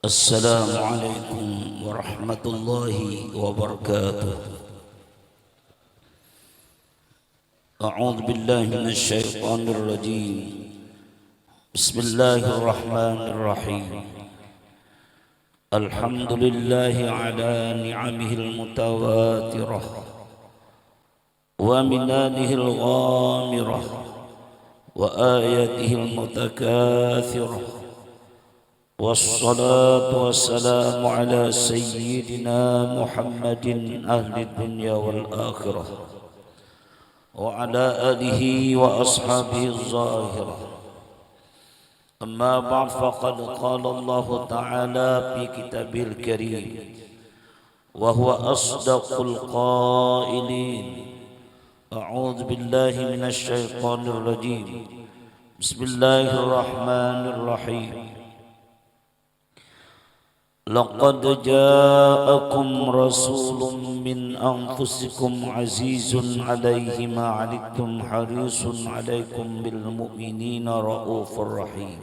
السلام عليكم ورحمة الله وبركاته. أعوذ بالله من الشيطان الرجيم. بسم الله الرحمن الرحيم. الحمد لله على نعمه المتواترة ومنانه الغامرة وآياته المتكاثرة، والصلاة والسلام على سيدنا محمد أهل الدنيا والآخرة وعلى آله وأصحابه الظاهرة. أما بعد، فقد قال الله تعالى في كتابه الكريم وهو أصدق القائلين: أعوذ بالله من الشيطان الرجيم. بسم الله الرحمن الرحيم. لقد جاءكم رسول من أنفسكم عزيز عليه ما عنتم حريص عليكم بالمؤمنين رؤوف رحيم.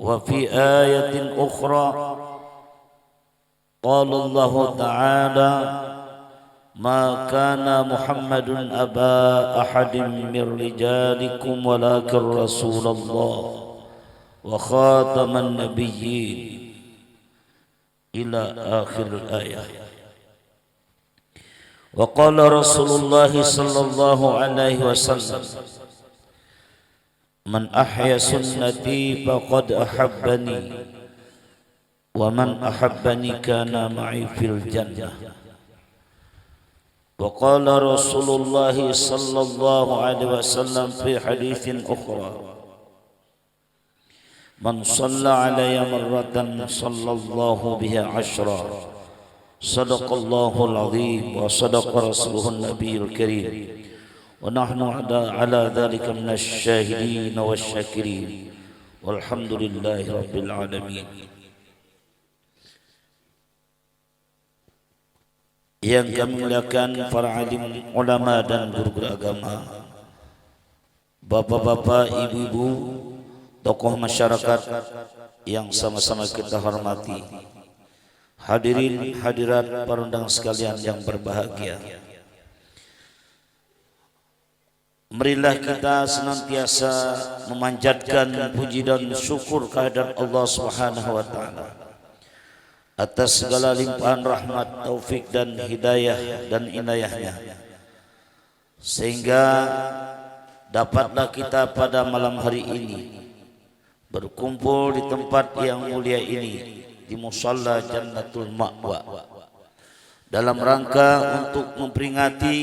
وفي آية أخرى قال الله تعالى: ما كان محمد أبا أحد من رجالكم ولكن رسول الله وخاتم النبيين إلى آخر الآية. وقال رسول الله صلى الله عليه وسلم: من أحيا سنتي فقد أحبني ومن أحبني كان معي في الجنة. وقال رسول الله صلى الله عليه وسلم في حديث أخرى: من صلى علي مرة صلى الله بها عشرا. صدق الله العظيم وصدق رسوله النبي الكريم، ونحن على ذلك من الشاهدين والشاكرين، والحمد لله رب العالمين. Yang kami muliakan para alim, ulama dan guru agama, bapak-bapak, ibu-ibu, tokoh masyarakat yang sama-sama kita hormati, hadirin hadirat para undangan sekalian yang berbahagia. Marilah kita senantiasa memanjatkan puji dan syukur kehadirat Allah Subhanahu wa taala atas segala limpahan rahmat, taufik dan hidayah dan inayahnya, sehingga dapatlah kita pada malam hari ini berkumpul di tempat yang mulia ini, di Musalla Jannatul Ma'wa, dalam rangka untuk memperingati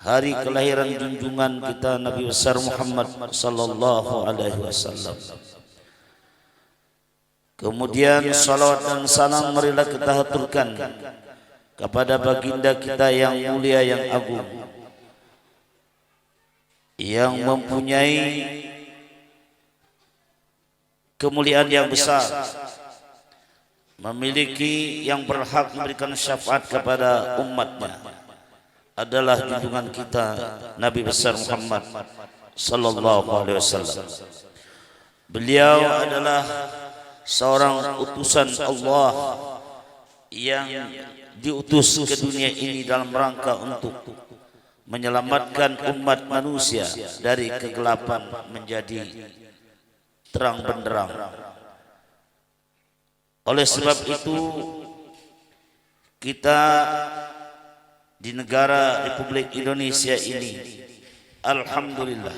hari kelahiran junjungan kita Nabi besar Muhammad sallallahu alaihi wasallam. Kemudian salawat dan salam marilah kita haturkan kepada baginda kita yang mulia, yang agung, yang mempunyai kemuliaan yang besar, memiliki yang berhak memberikan syafaat kepada umatnya, adalah junjungan kita Nabi besar Muhammad sallallahu alaihi wasallam. Beliau adalah seorang utusan Allah yang diutus ke dunia ini dalam rangka untuk menyelamatkan umat manusia dari kegelapan menjadi terang benderang. Oleh sebab itu, kita di negara Republik Indonesia ini, alhamdulillah,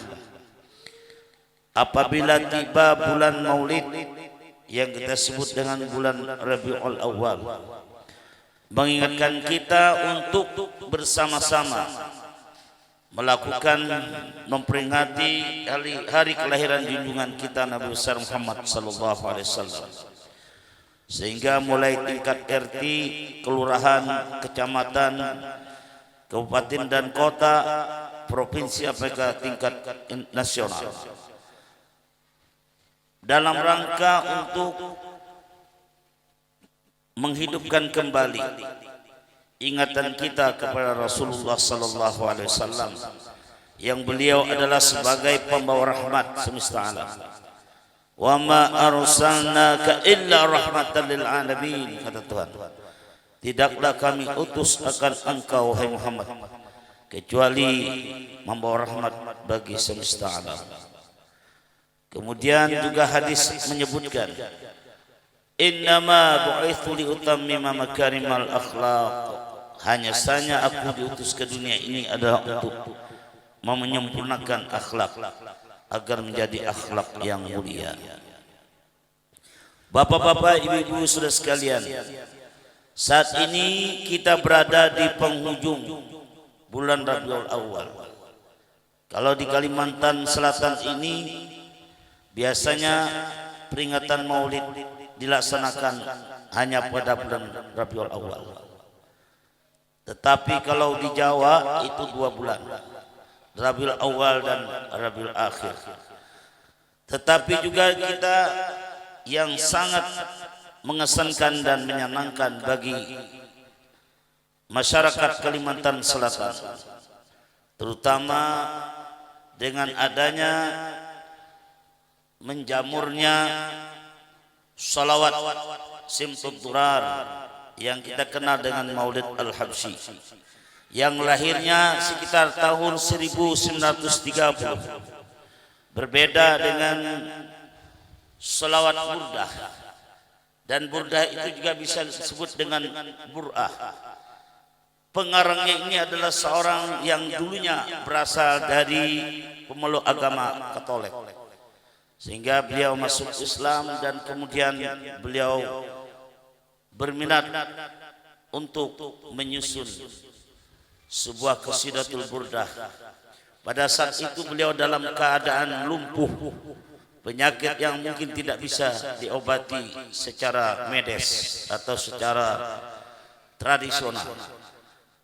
apabila tiba bulan Maulid yang kita sebut dengan bulan Rabiul Awal, mengingatkan kita untuk bersama-sama melakukan memperingati hari kelahiran junjungan kita Nabi besar Muhammad sallallahu alaihi wasallam, sehingga mulai tingkat RT, kelurahan, kecamatan, kabupaten dan kota, provinsi sampai tingkat nasional, dalam rangka untuk menghidupkan kembali ingatan kita kepada Rasulullah sallallahu alaihi wasallam, yang beliau adalah sebagai pembawa rahmat semesta alam, wa ma arsalnaka illa rahmatan lil alamin, kata Tuhan. Tidaklah kami utus akan engkau wahai Muhammad kecuali membawa rahmat bagi semesta alam. Kemudian juga hadis menyebutkan, innama bu'itsu li utammima makarimal akhlaq, hanya saja aku diutus ke dunia ini adalah untuk menyempurnakan akhlak agar menjadi akhlak yang mulia. Bapak-bapak, ibu-ibu, saudara sekalian, saat ini kita berada di penghujung bulan Rabiul Awal. Kalau di Kalimantan Selatan ini biasanya peringatan Maulid dilaksanakan hanya pada bulan Rabiul Awal. Tetapi kalau di Jawa itu 2 bulan, Rabiul Awal dan Rabiul Akhir. Tetapi juga kita yang sangat mengesankan dan menyenangkan bagi masyarakat Kalimantan Selatan, terutama dengan adanya menjamurnya salawat Simtud Durar yang kita kenal dengan Maulid Al-Habsyi, yang lahirnya sekitar tahun 1930. Berbeda dengan salawat burdah, dan burdah itu juga bisa disebut dengan bur'ah. Pengarangnya ini adalah seorang yang dulunya berasal dari pemeluk agama Katolik, sehingga beliau masuk Islam dan kemudian beliau berminat untuk menyusun sebuah qasidatul burdah. Pada saat itu beliau dalam keadaan lumpuh, penyakit yang mungkin tidak bisa diobati secara medis atau secara tradisional.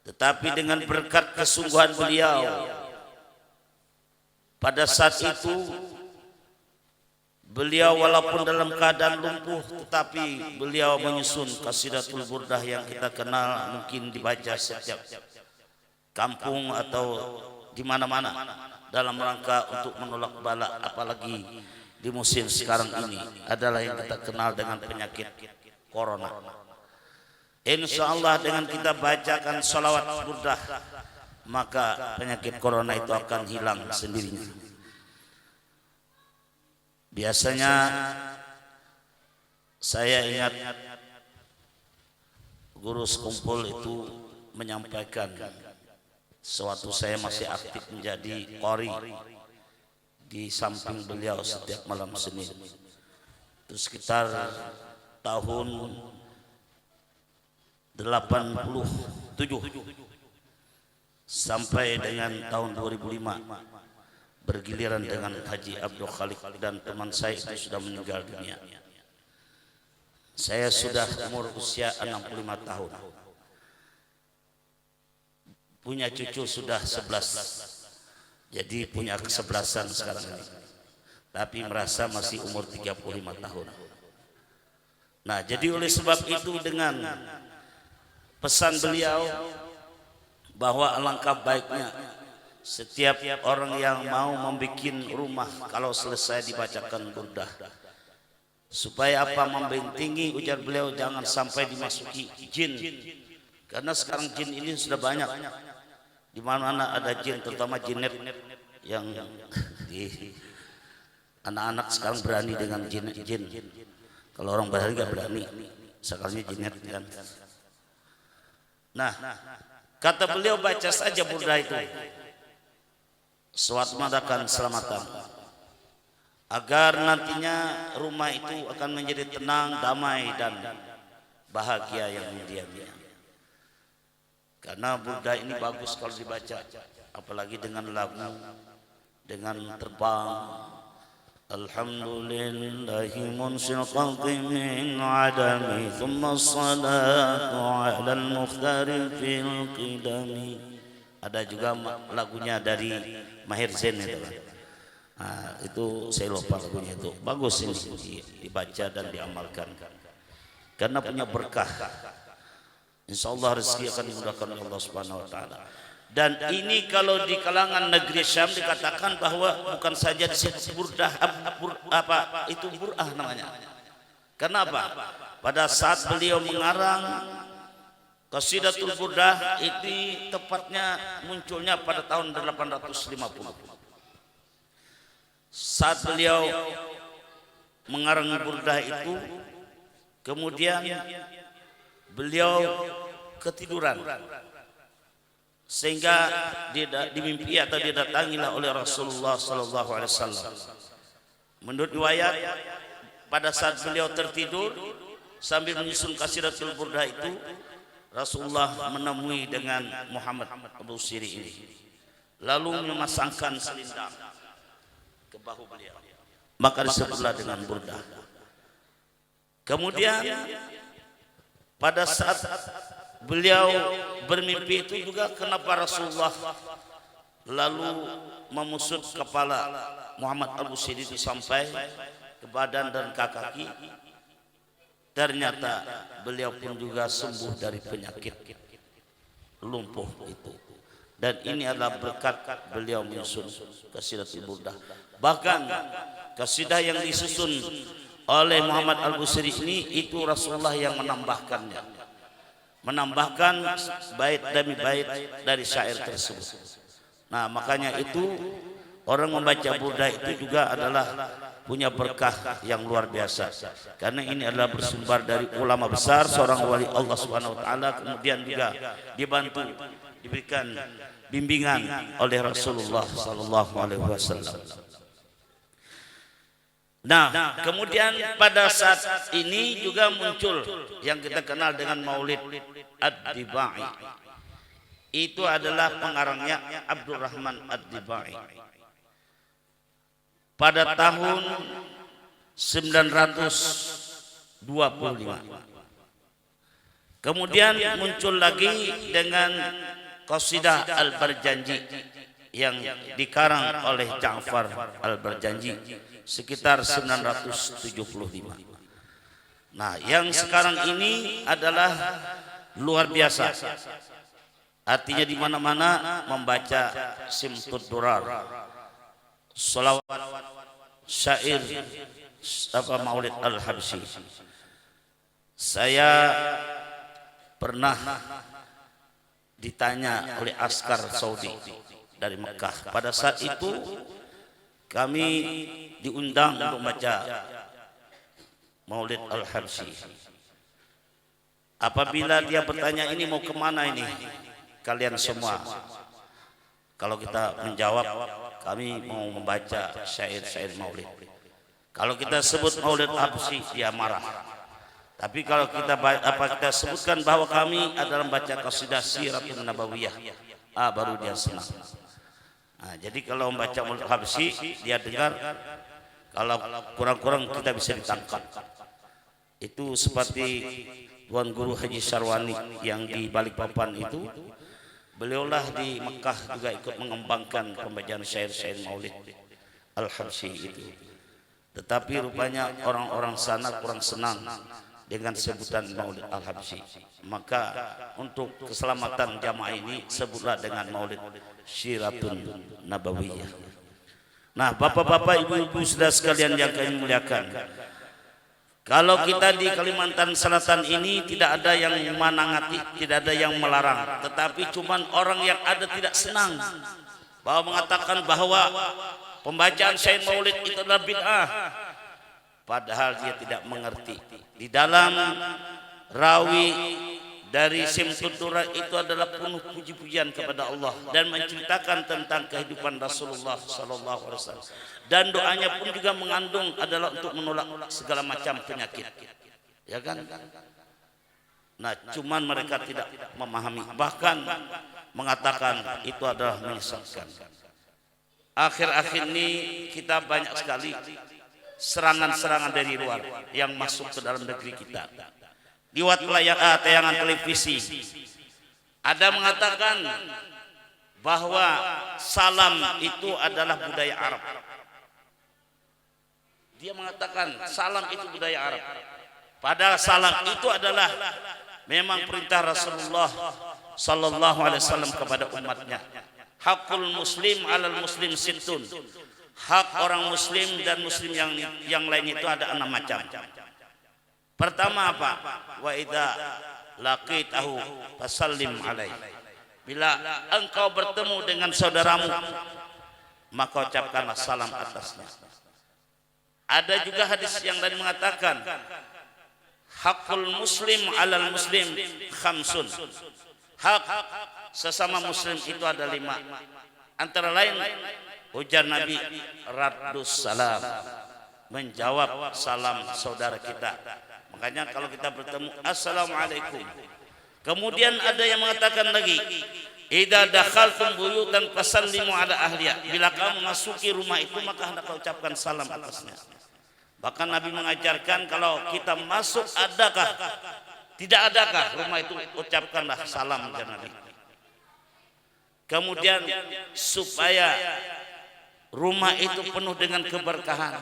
Tetapi dengan berkat kesungguhan beliau, pada saat itu beliau walaupun dalam keadaan lumpuh, tetapi beliau menyusun qasidatul burdah yang kita kenal, mungkin dibaca setiap kampung atau di mana-mana dalam rangka untuk menolak bala, apalagi di musim sekarang ini adalah yang kita kenal dengan penyakit corona. Insya Allah dengan kita bacakan salawat burdah, maka penyakit corona itu akan hilang sendirinya. Biasanya saya ingat guru sekumpul itu menyampaikan, sewaktu saya masih aktif menjadi qori di samping beliau setiap malam Senin, itu sekitar tahun 87 sampai dengan tahun 2005, bergiliran dengan Haji Abdul Khalik, dan teman saya itu sudah meninggal dunia. Saya sudah umur usia 65 tahun, punya cucu sudah 11, jadi punya kesebelasan sekarang ini, tapi merasa masih umur 35 tahun. Nah, jadi oleh sebab itu dengan pesan beliau bahwa alangkah baiknya setiap orang yang mau membuat rumah kalau selesai dibacakan burdah, supaya apa, membentengi, ujar beliau, jangan sampai dimasuki jin, karena sekarang jin ini sudah banyak, di mana-mana ada jin, terutama jinnet yang di anak-anak sekarang berani dengan jin. Kalau orang berani gak berani, sekarangnya jinnet kan. Nah, kata beliau, baca saja burdah itu, suatu madakan selamatan, agar nantinya rumah itu akan menjadi tenang, damai, dan bahagia yang diamnya. Karena burdah ini bagus kalau dibaca, apalagi dengan lagu, dengan terbang. Alhamdulillahi munsil qalbi min adami, thumma salatu ala al-mukhtari fil qidami. Ada juga lagunya dari Maher Zain itu. Nah, itu saya lupa lagunya itu. Bagus ini dibaca dan diamalkan, karena punya berkah. Insya Allah rezeki akan dimudahkan oleh Allah Subhanahu Wa Taala. Dan ini kalau di kalangan negeri Syam dikatakan bahwa bukan saja disebut burdah, itu bur'ah namanya. Kenapa? Pada saat beliau mengarang Qasidatul Burdah ini tepatnya munculnya pada tahun 850. Saat beliau mengarang burdah itu, kemudian beliau ketiduran, sehingga dimimpi atau didatangilah oleh Rasulullah sallallahu alaihi wasallam. Menurut riwayat, pada saat beliau tertidur sambil menyusun Qasidatul Burdah itu, Rasulullah menemui dengan Muhammad Al-Busiri ini, lalu memasangkan selendang ke bahu beliau, maka disebutlah dengan burdah. Kemudian pada saat beliau bermimpi itu juga, kenapa Rasulullah lalu memusut kepala Muhammad Al-Busiri itu sampai ke badan dan ke kaki. Ternyata beliau pun juga sembuh dari penyakit lumpuh itu. Dan ini adalah berkat beliau menyusun Qasidatul Burdah. Bahkan qasidah yang disusun oleh Muhammad Al-Busiri ini itu Rasulullah yang menambahkannya, menambahkan bait demi bait dari syair tersebut. Nah, makanya itu orang membaca burdah itu juga adalah punya berkah yang luar biasa, karena ini adalah bersumber dari ulama besar, seorang wali Allah Subhanahu wa taala, kemudian juga dibantu, diberikan bimbingan oleh Rasulullah sallallahu alaihi wasallam. Nah, kemudian pada saat ini juga muncul yang kita kenal dengan Maulid Ad-Dibai. Itu adalah pengarangnya Abdurrahman Ad-Dibai. Pada tahun 925. Kemudian muncul lagi dengan Qasidah Al-Barjanji yang dikarang oleh Ja'far Al-Barjanji sekitar 975. Nah, yang sekarang ini adalah luar biasa. Artinya di mana-mana membaca Simtud Durar, salawat, syair Maulid Al-Habsyi. Saya pernah ditanya oleh askar Saudi dari Mekah. Pada saat itu kami diundang untuk membaca Maulid Al-Habsyi. Apabila dia bertanya, ini mau kemana ini kalian semua? Kalau kita menjawab, kami mau membaca syair-syair Maulid. Kalau kita sebut Maulid Al-Habsyi, dia marah. Tapi kalau kita sebutkan bahwa kami adalah membaca qasidah Siratun Nabawiyah, baru dia senang. Nah, jadi kalau membaca Maulid Al-Habsyi, dia dengar, kalau kurang-kurang kita bisa ditangkap. Itu seperti Tuan Guru Haji Sarwani yang di Balikpapan itu, beliaulah di Mekah juga ikut mengembangkan pembacaan syair-syair Maulid Al-Habsyi itu. Tetapi rupanya orang-orang sana kurang senang dengan sebutan Maulid Al-Habsyi. Maka untuk keselamatan jamaah ini sebutlah dengan Maulid Syiratun Nabawiyah. Nah, bapak-bapak, ibu-ibu, saudara sekalian yang kami muliakan, kalau kita di Kalimantan Selatan ini tidak ada yang menangati, tidak ada yang melarang, tetapi cuman orang yang ada tidak senang, bahwa mengatakan bahwa pembacaan syair Maulid itu adalah bid'ah, padahal dia tidak mengerti. Di dalam rawi dari Simtud Durar itu adalah penuh puji-pujian kepada Allah dan menceritakan tentang kehidupan Rasulullah sallallahu alaihi wasallam, dan doanya pun juga mengandung adalah untuk menolak segala macam penyakit, ya kan? Nah, cuman mereka tidak memahami, bahkan mengatakan itu adalah menyesatkan. Akhir-akhir ini kita banyak sekali serangan-serangan dari luar yang masuk ke dalam negeri kita. Lewat tayangan televisi ada mengatakan bahwa salam itu adalah budaya Arab. Dia mengatakan salam itu budaya Arab, padahal salam itu adalah memang perintah Rasulullah sallallahu alaihi wasallam kepada umatnya. Hakul muslim alal muslim sittun. Hak orang muslim dan muslim yang lain itu ada 6 macam. Pertama apa? Wa idza laqitahu fasallim alaihi. Bila engkau bertemu dengan saudaramu, maka ucapkanlah salam atasnya. Ada juga hadis yang lain mengatakan hakul muslim alal muslim khamsun. Hak sesama muslim itu ada 5. Antara lain ujar Nabi raddus salam, menjawab salam saudara kita. Makanya kalau kita bertemu assalamualaikum. Kemudian ada yang mengatakan lagi idza dakhaltum buyutan fasallimu ala ahliya. Bila kamu masuki rumah itu maka hendaklah ucapkan salam atasnya. Bahkan Nabi mengajarkan kalau kita masuk adakah tidak adakah rumah itu ucapkanlah salam ya Nabi. Kemudian supaya rumah itu penuh dengan keberkahan.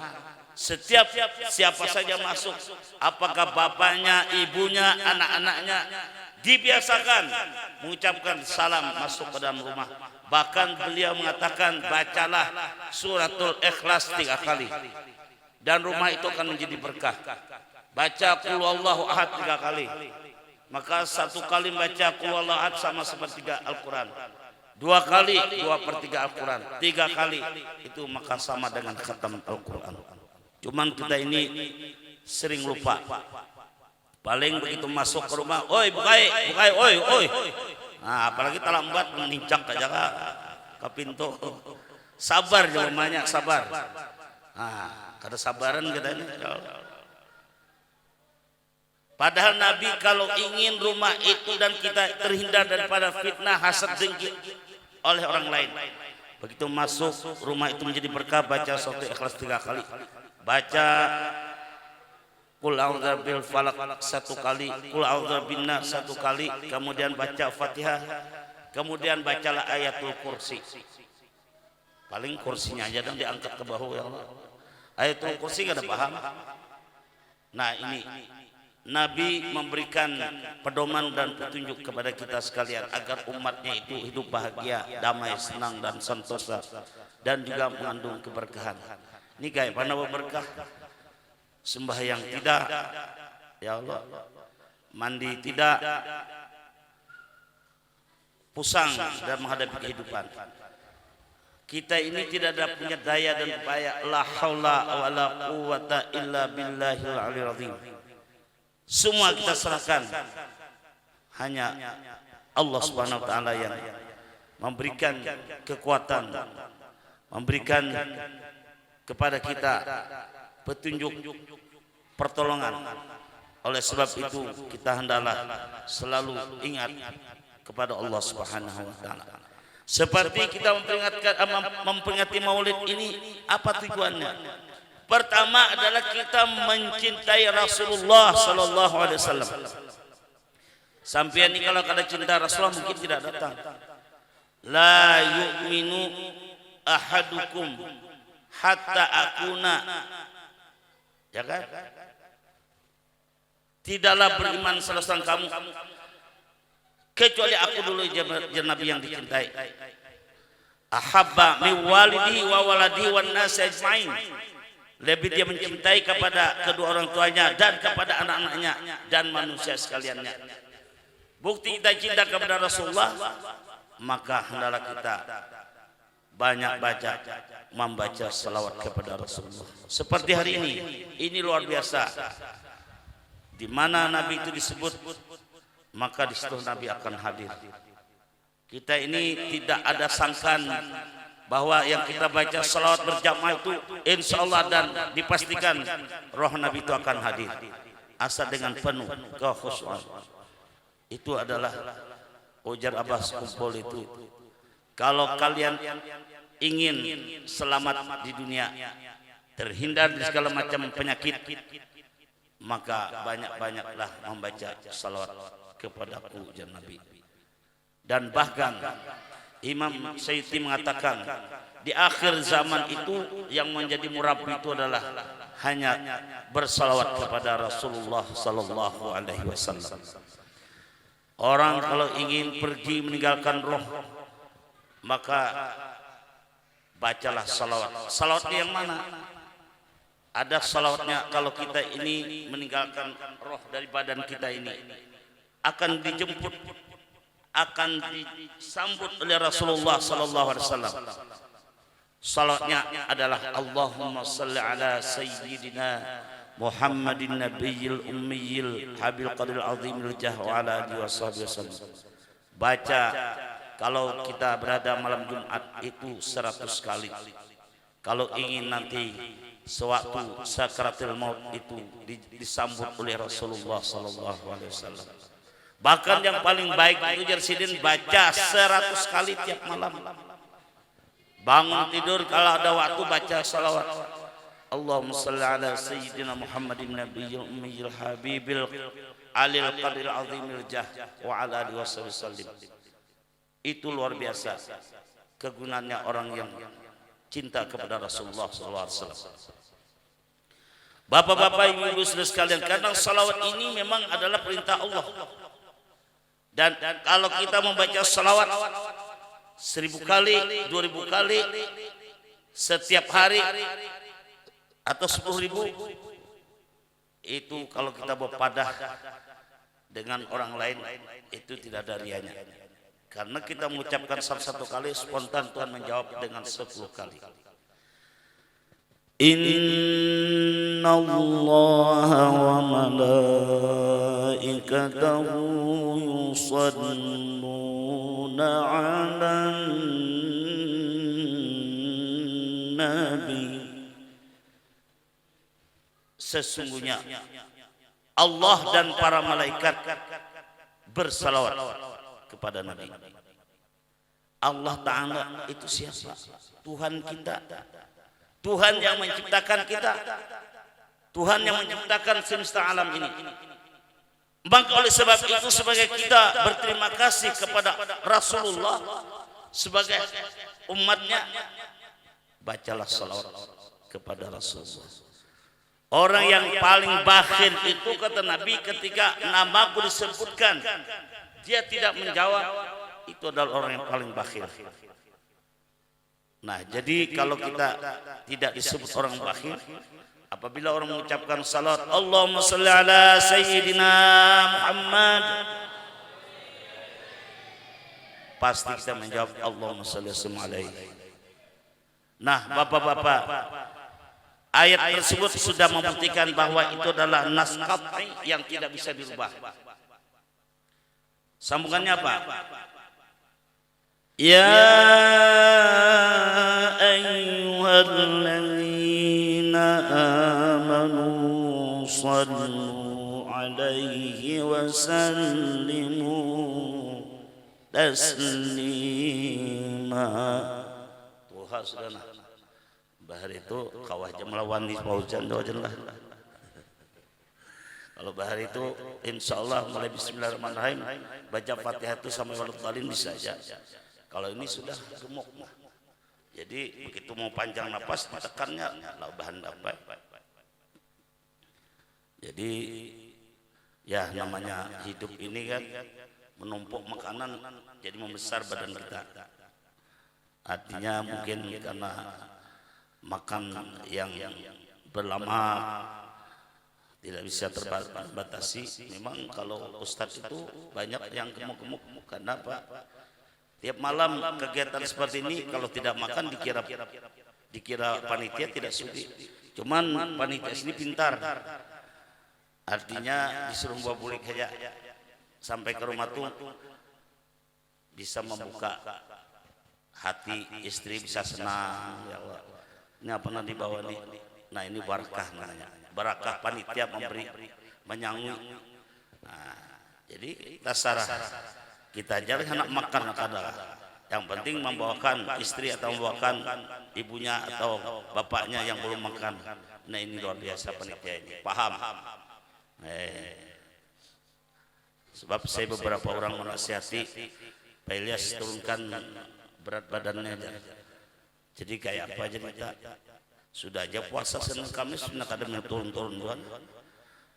Setiap siapa saja masuk, apakah bapaknya, ibunya, anak-anaknya, dibiasakan mengucapkan salam masuk ke dalam rumah. Bahkan beliau mengatakan bacalah suratul Ikhlas 3 kali dan rumah itu akan menjadi berkah. Baca qul huwallahu ahad 3 kali, maka 1 kali baca qul huwallahu ahad sama sepertiga Al-Quran. 2 kali 2/3 Al-Quran. 3 kali itu maka sama dengan khatam Al-Quran. Cuman kita ini sering lupa. Paling begitu masuk ke rumah, oi bukai, oi. Nah, apalagi terlambat menincak aja ke pintu. Sabar jawabannya, sabar. Nah, kada sabaran kita ini. Padahal Nabi kalau ingin rumah itu dan kita terhindar daripada fitnah, hasad, dengki oleh orang lain, begitu masuk rumah itu menjadi berkah, baca surat Ikhlas 3 kali, baca Qul a'udzu bil falaq 1 kali, Qul a'udzu bin nas 1 kali, kemudian baca Fatihah, kemudian bacalah ayatul kursi. Paling kursinya aja dan diangkat ke bahu ya Allah. Ayatul kursi kada paham. Nah, ini Nabi memberikan pedoman dan petunjuk kepada kita sekalian agar umatnya itu hidup bahagia, damai, senang dan sentosa dan juga mengandung keberkahan. Ini kayak mana berkah? Sembahyang tidak, ya Allah, mandi tidak, pusang dan menghadapi kehidupan. Kita ini tidak ada punya daya dan upaya. La haula wala quwata illa billahil aliyil azim. Semua kita serahkan, hanya Allah Subhanahu wa taala yang memberikan kekuatan, memberikan kepada kita petunjuk, pertolongan. Oleh sebab itu kita hendaklah selalu ingat kepada Allah Subhanahu wa taala. Seperti kita memperingati Maulid ini, apa tujuannya? Pertama adalah kita mencintai Rasulullah sallallahu alaihi wasallam. Sampean ini kalau kada cinta Rasulullah mungkin tidak datang. La yu'minu ahadukum hatta akuna, ya kan? Tidaklah beriman salah seorang kamu kecuali aku dulu Nabi yang dicintai. Ahabba min walidi wa waladi wan nas ajmain. Lebih dia mencintai kepada kedua orang tuanya dan kepada anak-anaknya dan manusia sekaliannya. Bukti kita cinta kepada Rasulullah, maka hendaklah kita banyak membaca salawat kepada Rasulullah. Seperti hari ini luar biasa. Di mana Nabi itu disebut, maka di situ Nabi akan hadir. Kita ini tidak ada sangkaan bahwa yang kita baca salawat berjamaah itu insya Allah dan dipastikan roh Nabi itu akan hadir. Asal dengan penuh kekhusyuan. Itu adalah ujar Abbas Kumpul itu. Kalau kalian ingin selamat di dunia, terhindar dari segala macam penyakit, maka banyak-banyaklah membaca salawat kepadaku ujar Nabi. Dan bahkan Imam Sayyidi mengatakan di akhir zaman itu yang menjadi murabbi itu adalah hanya bersalawat kepada Rasulullah sallallahu alaihi wasallam. Orang kalau ingin pergi meninggalkan roh, maka bacalah salawat. Salawatnya yang mana? Ada salawatnya kalau kita ini meninggalkan roh dari badan kita ini, akan dijemput, akan disambut oleh Rasulullah sallallahu alaihi wasallam. Salawatnya adalah Allahumma salli ala sayyidina Muhammadin nabiyil ummiyil habil qadil azimil jah wa ala alihi wasallam. Baca kalau kita berada malam Jumat itu 100 kali. Kalau ingin nanti sewaktu sakaratul maut itu disambut oleh Rasulullah sallallahu alaihi wasallam. Bahkan yang paling baik itu Jarsidin baca 100 kali tiap malam. Bangun tidur kalau ada waktu baca salawat. Allahumma salli ala sayyidina Muhammadin nabiyil ummiyil habibil alil qadril azimil jah wa ala alihi wasallam. Itu luar biasa kegunaannya orang yang cinta kepada Rasulullah sallallahu alaihi wasallam. Bapak-bapak, ibu-ibu saudara sekalian, karena salawat ini memang adalah perintah Allah. Dan kalau kita membaca salawat 1000 kali, 2000 kali setiap hari atau 10.000, itu kalau kita berpadah dengan orang lain itu tidak ada rianya. Karena kita mengucapkan satu kali, spontan Tuhan menjawab dengan 10 kali. Inna Allah wa malaikatahu yusalluna ala nabi. Sesungguhnya Allah dan para malaikat bersalawat kepada Nabi. Allah Ta'ala itu siapa? Tuhan kita, Tuhan yang menciptakan kita, Tuhan yang menciptakan semesta alam ini. Maka oleh sebab itu, sebagai kita berterima kasih kepada Rasulullah sebagai umatnya, bacalah salawat kepada Rasulullah. Orang yang paling bakhil itu, kata Nabi, ketika namaku disebutkan dia tidak menjawab, itu adalah orang yang paling bakhil. Nah, jadi kalau kita tidak disebut orang bakhil, apabila orang mengucapkan salat Allahumma shalli ala sayyidina Muhammad, pasti kita menjawab Allahumma shalli alaihi. Nah, bapak-bapak, ayat tersebut sudah membuktikan bahwa itu adalah nas qat'i yang tidak bisa dirubah. Sambungannya apa? Ya ayyuhalladzina amanu sallu alaihi wa sallimu taslima. Tuhan sudah bahar itu kawah jam lawan di Fauzan doajan lah. Kalau bahar itu insya Allah mulai bismillahirrahmanirrahim baca Fatihah itu sampai waladhdallin bisa aja. Kalau ini sudah gemuk, jadi begitu mau panjang napas ditekannya bahan dapat. Jadi ya namanya hidup ini kan menumpuk makanan jadi membesar badan kita. Artinya mungkin karena makan yang berlama tidak bisa terbatasi. Memang kalau Ustadz itu banyak yang gemuk-gemuk. Karena apa? Tiap malam kegiatan seperti ini kalau tidak makan dikira panitia tidak sudi. Cuman panitia sini pintar. Artinya disuruh bawa bulik saja sampai ke rumah tuh bisa membuka hati istri, bisa senang. Ya Allah, ini apa pernah dibawa nih? Nah, ini barakah namanya. Barakah panitia memberi, menyangui. Nah, jadi tasarah kita jarang anak makan kadang. Yang penting membawakan istri atau membawakan ibunya atau bapaknya yang belum makan. Nah, ini luar biasa panitia ini. Paham? Sebab saya beberapa orang menasihati Pak Ilyas turunkan berat badannya. Jadi kayak apa aja kita sudah aja puasa Senin Kamis sudah kadang turun-turun Tuhan.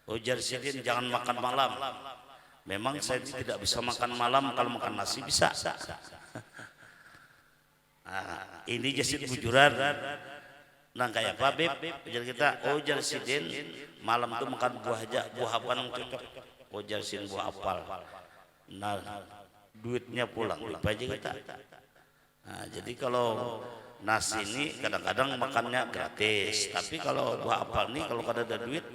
Ujar sidin jangan makan malam. Memang saya tidak bisa makan malam, kalau makan nasi bisa. Nah, ini jasid bujuran. Nah kayak apa Beb? Jadi kita ojar sidin malam itu makan buah aja, buah apa yang cocok? Ojar sidin buah apal. Nah duitnya pulang aja kita. Nah, jadi kalau nasi ini kadang-kadang makannya gratis, tapi kalau buah apal nih kalau kada ada duit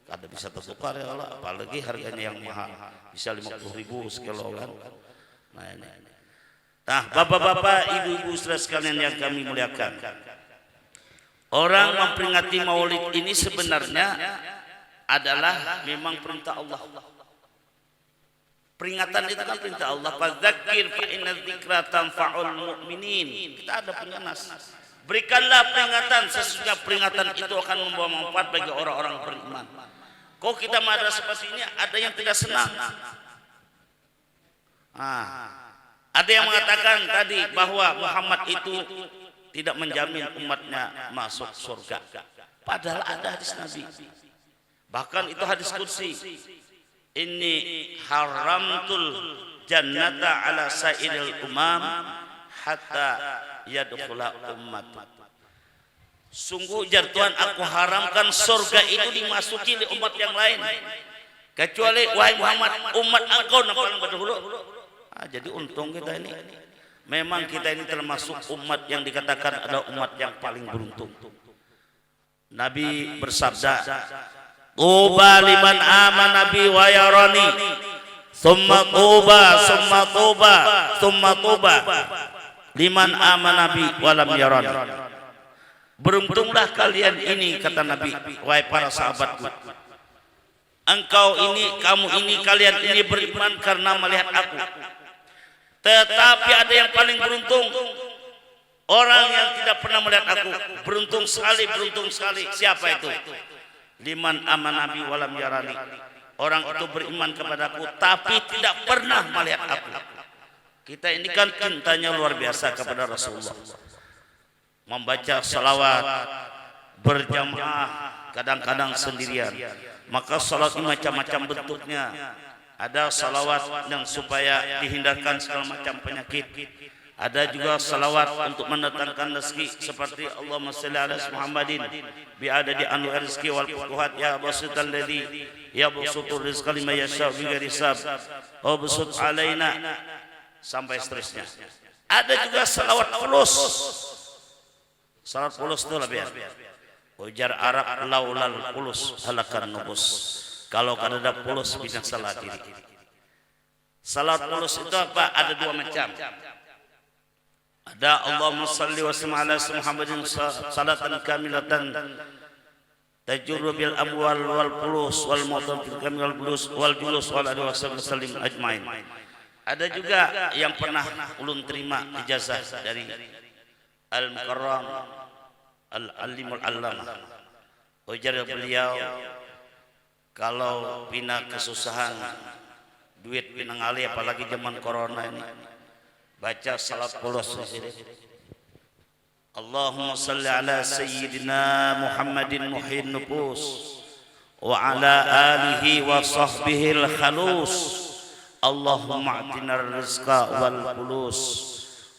kada bisa tertukar ya Allah, apalagi harganya yang mahal bisa 50.000 sekilo kan. Nah ini. Nah bapak-bapak, ibu-ibu saudara sekalian yang kami muliakan, orang memperingati Maulid ini sebenarnya adalah memang perintah Allah. Peringatan itu kan perintah Allah. Fadzakir fa inna dzikra tanfa'ul mu'minin. Kita ada punya nas. Berikanlah peringatan, sesungguhnya peringatan itu akan membawa manfaat bagi orang-orang beriman. Kok kita marah seperti ini, ada yang tidak senang. Ada yang mengatakan tadi bahwa Muhammad itu tidak menjamin umatnya masuk surga. Padahal ada hadis Nabi. Bahkan itu hadis qudsi. Inni haramtul jannata ala sairil umam hatta yadkhula ummat. Sungguh jar Tuhan, aku haramkan surga itu dimasuki oleh umat yang lain kecuali wahai Muhammad, umat engkau yang paling berdahulu. Jadi untung kita ini, memang kita ini termasuk umat yang dikatakan ada umat yang paling beruntung. Nabi bersabda, tuba liman amana bi wa yarani summa tuba summa tuba summa tuba liman amana bi wa lam yarani. Beruntunglah kalian ini, kata Nabi, wahai para sahabatku, engkau ini, kamu ini, kalian ini beriman karena melihat aku. Tetapi ada yang paling beruntung, orang yang tidak pernah melihat aku. Beruntung sekali, beruntung sekali. Siapa itu? Liman amanabi walam yarani. Orang itu beriman kepadaku tapi tidak pernah melihat aku. Kita ini kan cintanya luar biasa kepada Rasulullah. Membaca salawat berjamaah, kadang-kadang sendirian. Maka salat ini macam-macam bentuknya. Ada salawat yang supaya dihindarkan segala macam penyakit. Ada juga salawat untuk mendatangkan rezeki seperti Allahumma shalli ala Muhammadin bi adadi anwar rizqi wal futuhat ya basital ladzi ya basutur rizqa liman yasha bi ghairi hisab wa basut alaina sampai seterusnya. Ada juga salawat fulus. Salawat fulus itu lebih. Ujar Arab laulal fulus halakan nubus. Kalau ada fulus bisa salah diri. Salawat fulus itu apa? Ada dua macam. Ada Allahumma salli wa sallim ala Muhammadin salatan kamilatan tajurru bil amwal wal fulus wal mu'tafil kamil wal fulus wal julus wal adu wasallim ajmain. Ada juga yang pernah ulun terima ijazah dari Al-Mukarram Al-Alimul Allamah. Ujar beliau, kalau pina kesusahan duit pina ngali, apalagi zaman corona ini, baca salat fulus. Allahumma salli ala sayyidina Muhammadin muhyin nufus wa ala alihi wa sahbihi al-khalus. Allahumma a'tina rizqa wal fulus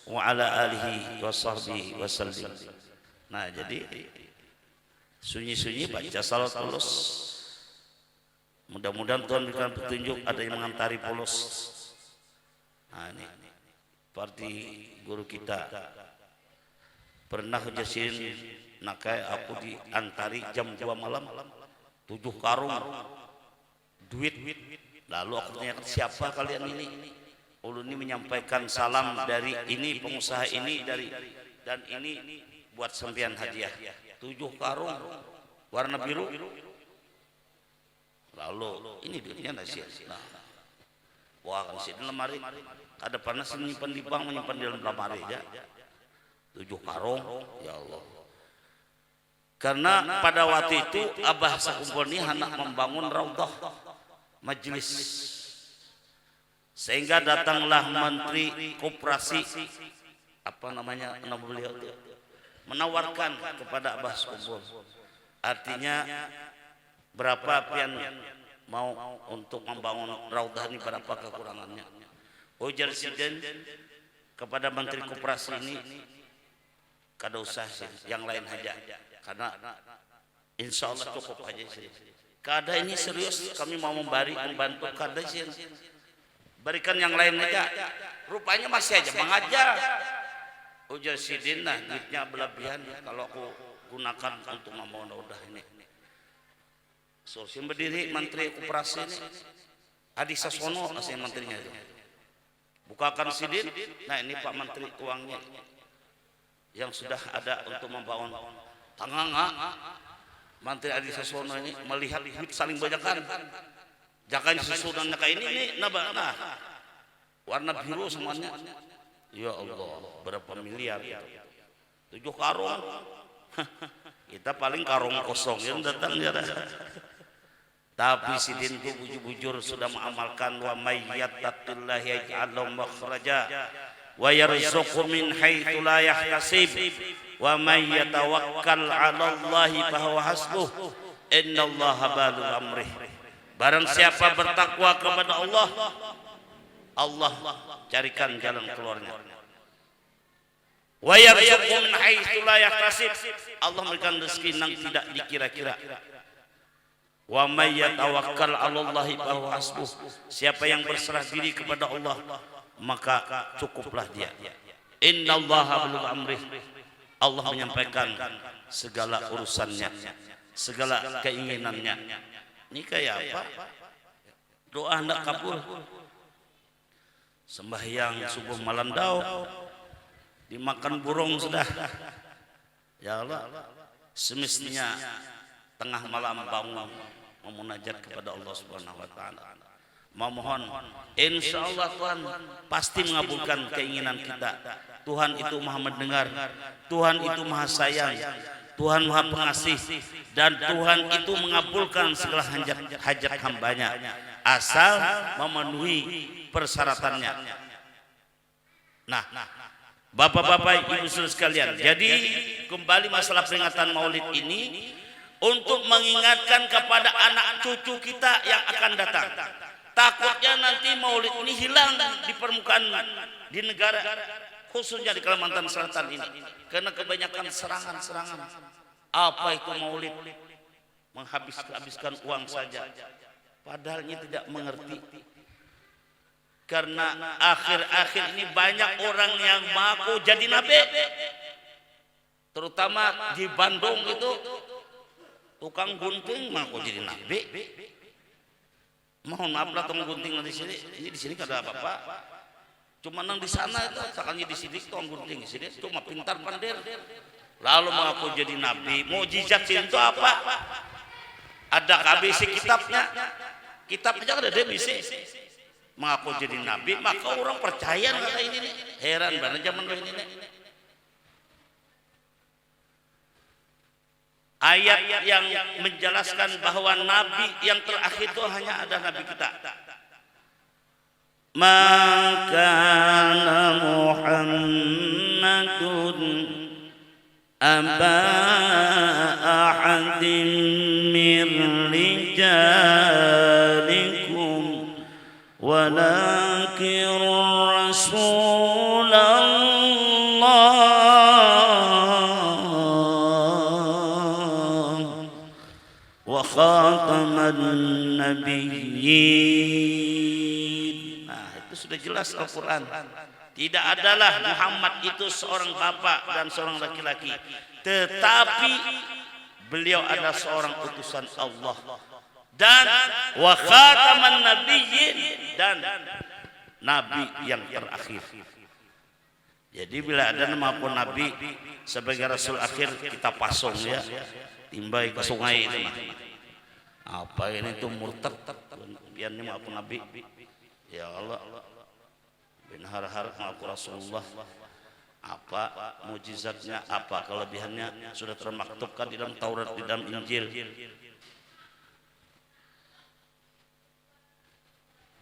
wa ala alihi wa sahbihi wa sallim. Nah, jadi sunyi-sunyi baca salat fulus. Mudah-mudahan Tuhan berikan petunjuk, ada yang mengantari fulus. Nah, ini seperti guru kita pernah jasin nakai aku diantari jam 2 malam 7 karung duit. Lalu aku tanya, siapa kalian ini? Ulun ini menyampaikan salam dari ini pengusaha ini dari dan ini buat sempian hadiah 7 karung warna biru. Lalu ini duitnya nasi. Nah, wah kan sih dalam lemari. Ada pernah menyimpan di bank, menyimpan di dalam lemari aja 7 karung, ya Allah. Karena pada waktu itu Abah Sakumpul ini hendak membangun raudhah majelis, sehingga datanglah Menteri Koperasi, apa namanya, nama beliau, menawarkan kepada Abah Sakumpul, artinya berapa pian mau untuk membangun Raudhah ini berapa kekurangannya. Ujar Presiden kepada Menteri Koperasi ini, kada usah sih, yang lain aja, karena insya Allah cukup aja sih. Kada ini serius, kami mau membantu kada sih. Berikan yang lain aja. Rupanya masih aja mengajar. Ujar Sidin, nah duitnya berlebihan kalau aku gunakan untuk membangun Raudhah ini. Sursin berdiri Menteri Koperasi ini, Adi Sasono asli menterinya itu. Bukakan Sidin, nah ini Pak Menteri uangnya yang sudah ada untuk membangun Tanganga. Menteri Adi Sasono ini melihat duit saling banyakan. Jangan susunannya kayak ini nih, nah warna biru semuanya. Ya Allah, berapa miliar? 7 karung. Kita paling karung kosong yang datang ya. Tapi Sidin itu bujur-bujur sudah mengamalkan wa may yattaqillaha yaj'al lahu makhraja wa yarzuqhu min haitsu la yahtasib wa may yatawakkal 'ala Allahi fa huwa hasbuh innallaha baligh amrih. Barang siapa bertakwa kepada Allah, Allah carikan jalan keluarnya. Wa yarzuqhu min haitsu la yahtasib, Allah memberikan rezeki yang tidak dikira-kira. Wa may yatawakkal 'alallahi fa huwa hasbuh, siapa yang berserah diri kepada Allah maka cukuplah dia. Innallaha baligh amrih, Allah menyampaikan segala urusannya, segala keinginannya. Ini kayak apa? Doa hendak kabul. Sembahyang subuh malam dau dimakan burung sudah. Ya Allah, semestinya tengah malam bangun memunajat kepada Allah Subhanahu wa taala. Memohon, insya Allah Tuhan pasti mengabulkan keinginan kita. Tuhan itu Maha mendengar, Tuhan itu Maha sayang, Tuhan Maha pengasih, dan Tuhan itu mengabulkan segala hajat hambanya asal memenuhi persyaratannya. Nah, Bapak-bapak, Ibu-ibu sekalian, jadi kembali masalah peringatan Maulid ini untuk mengingatkan kepada anak cucu kita yang akan datang. Takutnya nanti Maulid ini hilang di permukaan di negara, khususnya di Kalimantan Selatan ini, karena kebanyakan serangan-serangan. Apa itu Maulid? Menghabiskan uang saja, padahal ini tidak mengerti. Karena akhir-akhir ini banyak orang yang mengaku jadi nabi, terutama di Bandung itu tukang gunting mengaku jadi nabi. Mohon maaf lah tukang gunting di sini, ini di sini kada apa-apa. Cuma nang di sana itu, sekali di sini tukang gunting di sini cuma pintar pandai. Lalu mengaku jadi nabi, mukjizat itu apa? Ada KBC kitabnya, kitabnya ada DBC. Mengaku jadi nabi, maka orang percaya nggak ini nih. Heran banget zaman ini nih. Ayat yang menjelaskan bahwa nabi yang terakhir itu hanya ada nabi kita. Maka Muhammadun aba ahadin min rijalikum walakin Rasulullah wa khataman nabiyyin. Nah, itu sudah jelas Al-Quran. Tidak adalah Muhammad itu seorang bapak dan seorang laki-laki, tetapi beliau adalah seorang utusan Allah dan wa khataman nabiyyin, dan nabi yang terakhir. Jadi bila ada nama pun nabi sebagai rasul akhir, kita pasung ya, timbai ke sungai itu mah. Apa ini tuh murtad biar ini maupun nabi. Ya Allah, bin har-har mengaku Rasulullah, apa mujizatnya, apa kelebihannya sudah termaktubkan di dalam Taurat, di dalam Injil.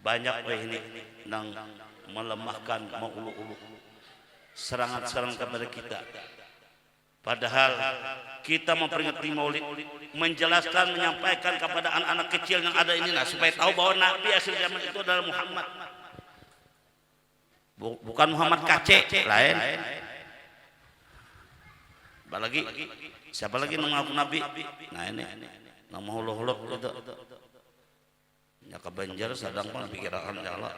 Banyak ini yang melemahkan, mengulu-ulu serangan-serangan kepada kita. Padahal kita memperingati Maulid, menjelaskan, menyampaikan kepada anak-anak kecil yang ada ini, supaya tahu bahwa Nabi akhir zaman itu adalah Muhammad, bukan Muhammad KC lain. Apalagi siapa lagi mengaku Nabi? Nah ini nama hulu-hulu itu. Ya ke Banjar sedang pun pikiran Allah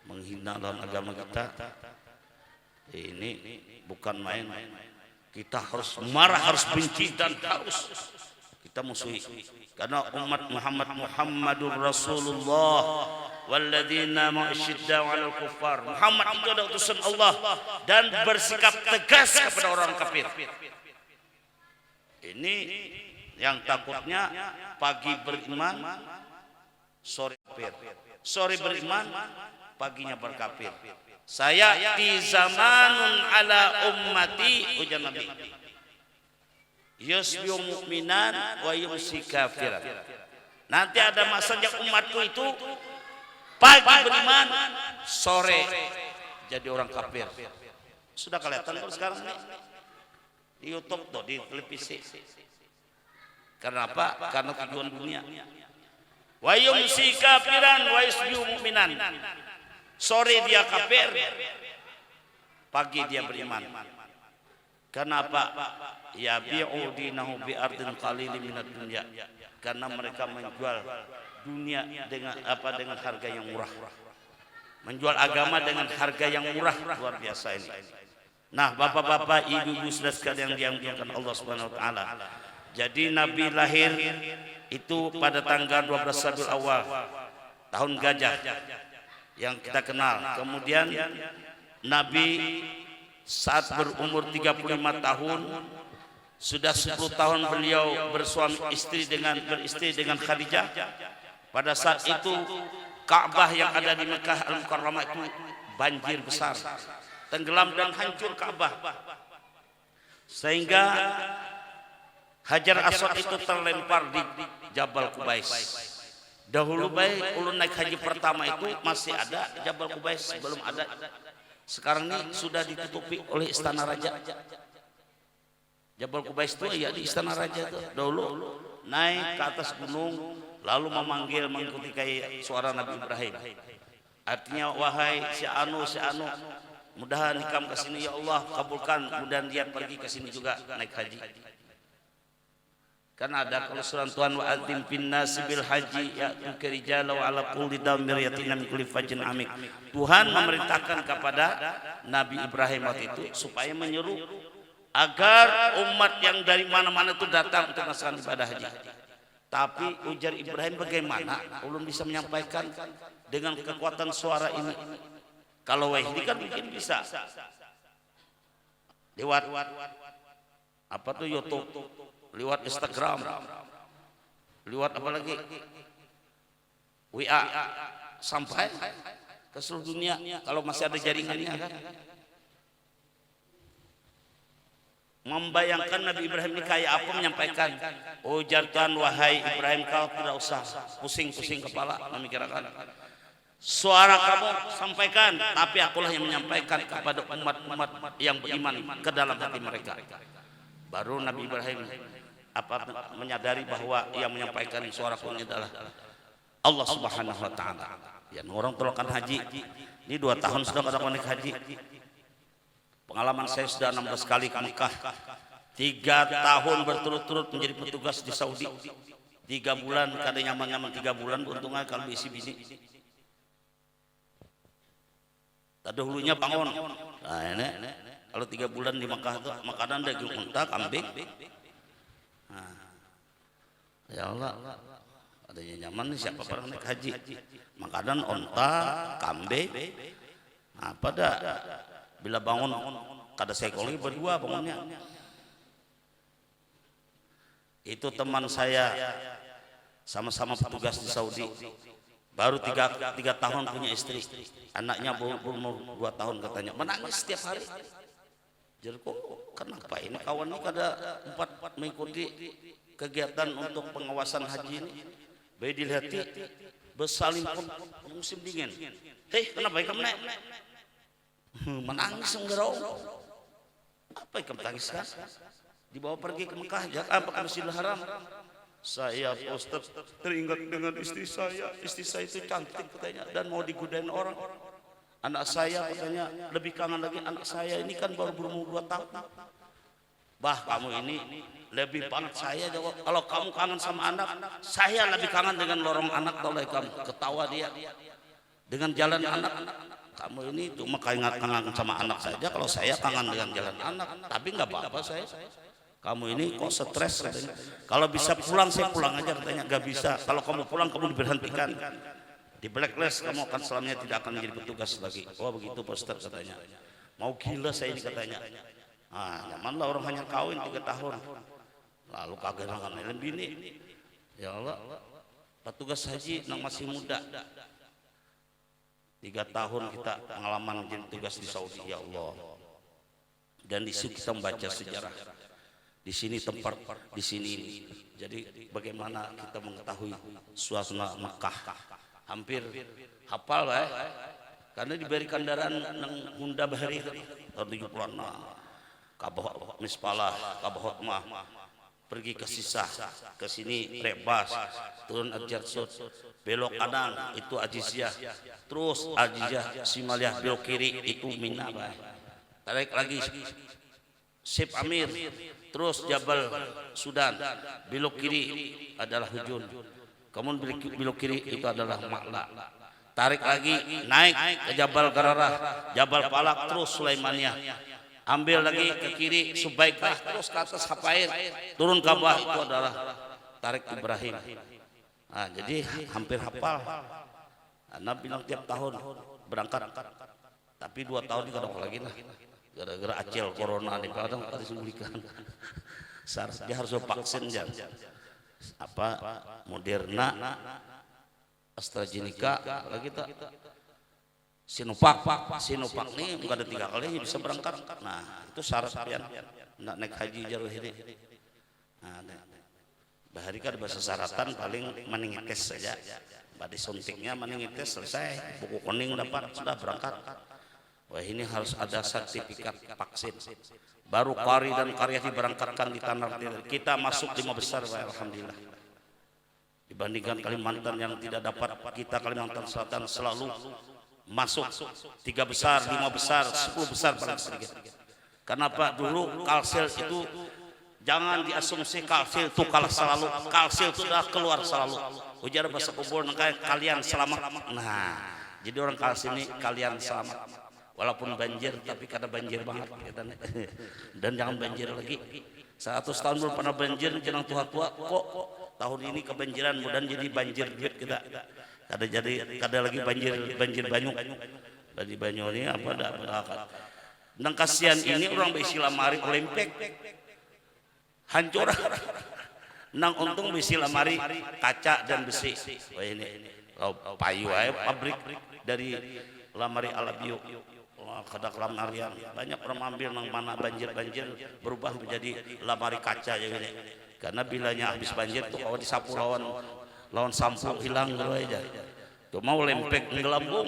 menghina dalam agama kita. Ini bukan main. Kita harus marah, harus benci, dan harus kita musuhi. Karena umat Muhammadur Rasulullah walladzina ma'asyidda'u 'alal kuffar. Muhammad itu adalah utusan Allah dan bersikap tegas kepada orang kafir. Ini yang takutnya pagi beriman, sore kafir. Sore beriman, paginya berkafir. Saya di zamanun ala ummati, ujar Nabi, yusbihu mu'minan wa yumsi kafiran. Nanti ada masanya umatku itu pagi beriman, sore jadi orang kafir. Sudah kelihatan tuh sekarang nih di YouTube tuh, di televisi. Karena apa? Karena tujuan dunia. Wa yumsi kafiran wa yusbihu mu'minan. Sore dia kafir, pagi dia beriman. Kenapa? Ya bi'u dinahu bi ardin qalilin minad dunya. Karena mereka menjual dunia dengan apa? Dengan harga yang murah. Menjual agama dengan harga yang murah, luar biasa ini. Nah, bapak-bapak, ibu-ibu saudara sekalian yang dimuliakan Allah Subhanahu wa taala. Jadi Nabi lahir itu pada tanggal 12 Rabiul Awal, tahun gajah yang kita kenal. Kemudian Nabi saat berumur 35 tahun, sudah 10 tahun beliau beristri dengan Khadijah. Pada saat itu Ka'bah yang ada di Mekah Al-Mukarramah itu banjir besar, tenggelam dan hancur Ka'bah, sehingga Hajar Aswad itu terlempar di Jabal Qubais. Dahulu baik ulun naik haji pertama itu masih ada Jabal Qubais, belum ada. Sekarang ini sudah ditutupi oleh Istana Raja. Jabal Qubais itu ya di Istana Raja itu. Dahulu naik ke atas gunung lalu memanggil, mengikuti kayak suara Nabi Ibrahim. Artinya, wahai si anu, mudahan hikam ke sini ya Allah, kabulkan, mudahan dia pergi ke sini juga naik haji. Kan ada kalau surat Tuhan, wa adzim fin nasi bil haji ya'tuka rijala wa ala kulli damir yatina min kulli fajjin amik. Tuhan memerintahkan kepada Nabi Ibrahim waktu itu supaya menyeru agar umat yang dari mana-mana itu datang untuk melaksanakan ibadah haji. Tapi ujar Ibrahim, bagaimana ulun bisa menyampaikan dengan kekuatan suara ini? Kalau wahdi kan mungkin bisa lewat apa tuh YouTube, lewat Instagram, lewat apa lagi, WA, sampai ke seluruh dunia kalau masih ada jaringannya kan. Membayangkan Nabi Ibrahim ini kayak apa menyampaikan. Ujar Tuhan, wahai Ibrahim, kau tidak usah pusing-pusing kepala memikirkan. Suara kamu sampaikan, tapi akulah yang menyampaikan kepada umat-umat yang beriman ke dalam hati mereka. Baru Nabi Ibrahim menyadari bahwa yang menyampaikan suara ini adalah Allah Subhanahu wa taala. Ya, orang terlakukan haji. Ini 2 tahun sudah kada naik haji. Pengalaman saya sudah 16 kali ke Mekah. 3 tahun berturut-turut menjadi petugas di Saudi. 3 bulan kada nyaman-nyaman, 3 bulan untungnya kalau isi bini. Tadi hulunya bangun. Nah, ini kalau 3 bulan di Mekah itu makanan daging unta, kambing. Nah, ya Allah, adanya nyaman nih, siapa pernah naik haji? Makanan unta, kambing. Nah, pada bila bangun kada sekoli berdua bangunnya. Itu teman saya sama-sama petugas di Saudi. Baru 3 tahun punya istri. Anaknya berumur 2 tahun katanya. Menangis setiap hari. Jadi kok kenapa ini kawan ini kada 4 mengikuti kegiatan untuk pengawasan haji ini. Baik dilihat bersalin pun musim dingin. Hei, kenapa kamu naik? Menangis enggak. Apa Apa yang kamu tangiskan? Dibawa pergi ke Mekah, apa ke Masjidil Haram. Saya Pak Ustaz teringat dengan istri saya itu cantik katanya dan mau digodain orang. Anak saya katanya lebih kangen lagi, anak saya ini kan baru berumur 2 tahun. Bah, kamu ini lebih banget saya jawab. Kalau kamu kangen sama anak, saya lebih kangen dengan lorong anak. Tahu kamu ketawa dia dengan jalan anak. Kamu ini cuma kangen sama anak saja. Kalau saya kangen dengan jalan anak, tapi nggak apa-apa saya. Kamu ini kok stres katanya. Kalau bisa pulang saya pulang aja katanya. Nggak bisa. Kalau kamu pulang kamu diberhentikan, di blacklist, kamu akan selamanya tidak akan menjadi petugas lagi. Oh begitu Pak Ustaz katanya. Mau gila saya ini katanya. Ah, nyamanlah orang hanya kawin 3 tahun. Lalu kagak ngandelin bini. Ya Allah, petugas haji nang masih muda. 3 tahun kita pengalaman menjadi tugas di Saudi, ya Allah. Dan di situ kita membaca sejarah. Di sini tempat di sini. Jadi bagaimana kita mengetahui suasana Mekah? Hampir hafal ya. Karena diberi kendaraan nang Honda Bahari tahun 70-an. Kabah Mispalah, Kabah Hotmah, pergi ke Sisah, ke sini Rebas, turun Adjarsut, belok kanan itu Ajiziyah, terus Ajiziyah Simaliyah, belok kiri itu Mina, tarik lagi Sip Amir, terus Jabal Sudan, belok kiri adalah Hujun, kemudian belok kiri itu adalah Ma'la, tarik lagi naik ke Jabal Gararah, Jabal Palak, terus Sulaimaniyah, ambil lagi ke kiri Subaikah, terus ke atas Hapain, turun ke bawah itu adalah Tarik Ibrahim. Nah, jadi hampir hafal. Anak bilang tiap tahun berangkat, tapi 2 tahun tidak ada lagi lah. Gara-gara acil corona nih, kadang harus dibelikan. Dia harus vaksin ya. Apa Moderna, AstraZeneca, lagi tak. Sinovac nih enggak ada 3 kali bisa berangkat. Nah itu syarat pian nak naik haji jaruh ini. Nah, bahari kan bahasa syaratan paling meningitis saja. Badi suntiknya meningitis selesai, buku kuning dapat sudah berangkat. Wah ini harus ada sertifikat vaksin. Baru Qari dan Qaryati berangkatkan di tanah kita masuk 5 besar, alhamdulillah. Dibandingkan Kalimantan yang tidak dapat, kita Kalimantan Selatan selalu masuk 3 besar, 5 besar, 10 besar paling sedikit. Kenapa dulu Kalsil itu jangan diasumsi Kalsil itu kalah selalu, Kalsil itu sudah keluar selalu. Ujar bahasa kubur kalian selamat. Nah, jadi orang Kalsil ini kalian selamat. Walaupun banjir, tapi karena banjir banget dan jangan banjir lagi. 100 tahun belum pernah banjir, jenang tua-tua kok tahun ini kebanjiran, mudah jadi banjir duit kita. Kada lagi banjir Banyu ini apa dah. Nang kasihan ini orang besi lamari Olimpik hancur. Nang untung besi lamari kaca dan besi. Wah ini payu pabrik dari lamari Alabio. Kadak lamarian banyak orang ambil nang mana banjir berubah menjadi lamari kaca ya ini. Karena bilanya habis banjir tuh kalau disapu lawan sampo hilang gitu aja. Tuh mau lempek ngelambung,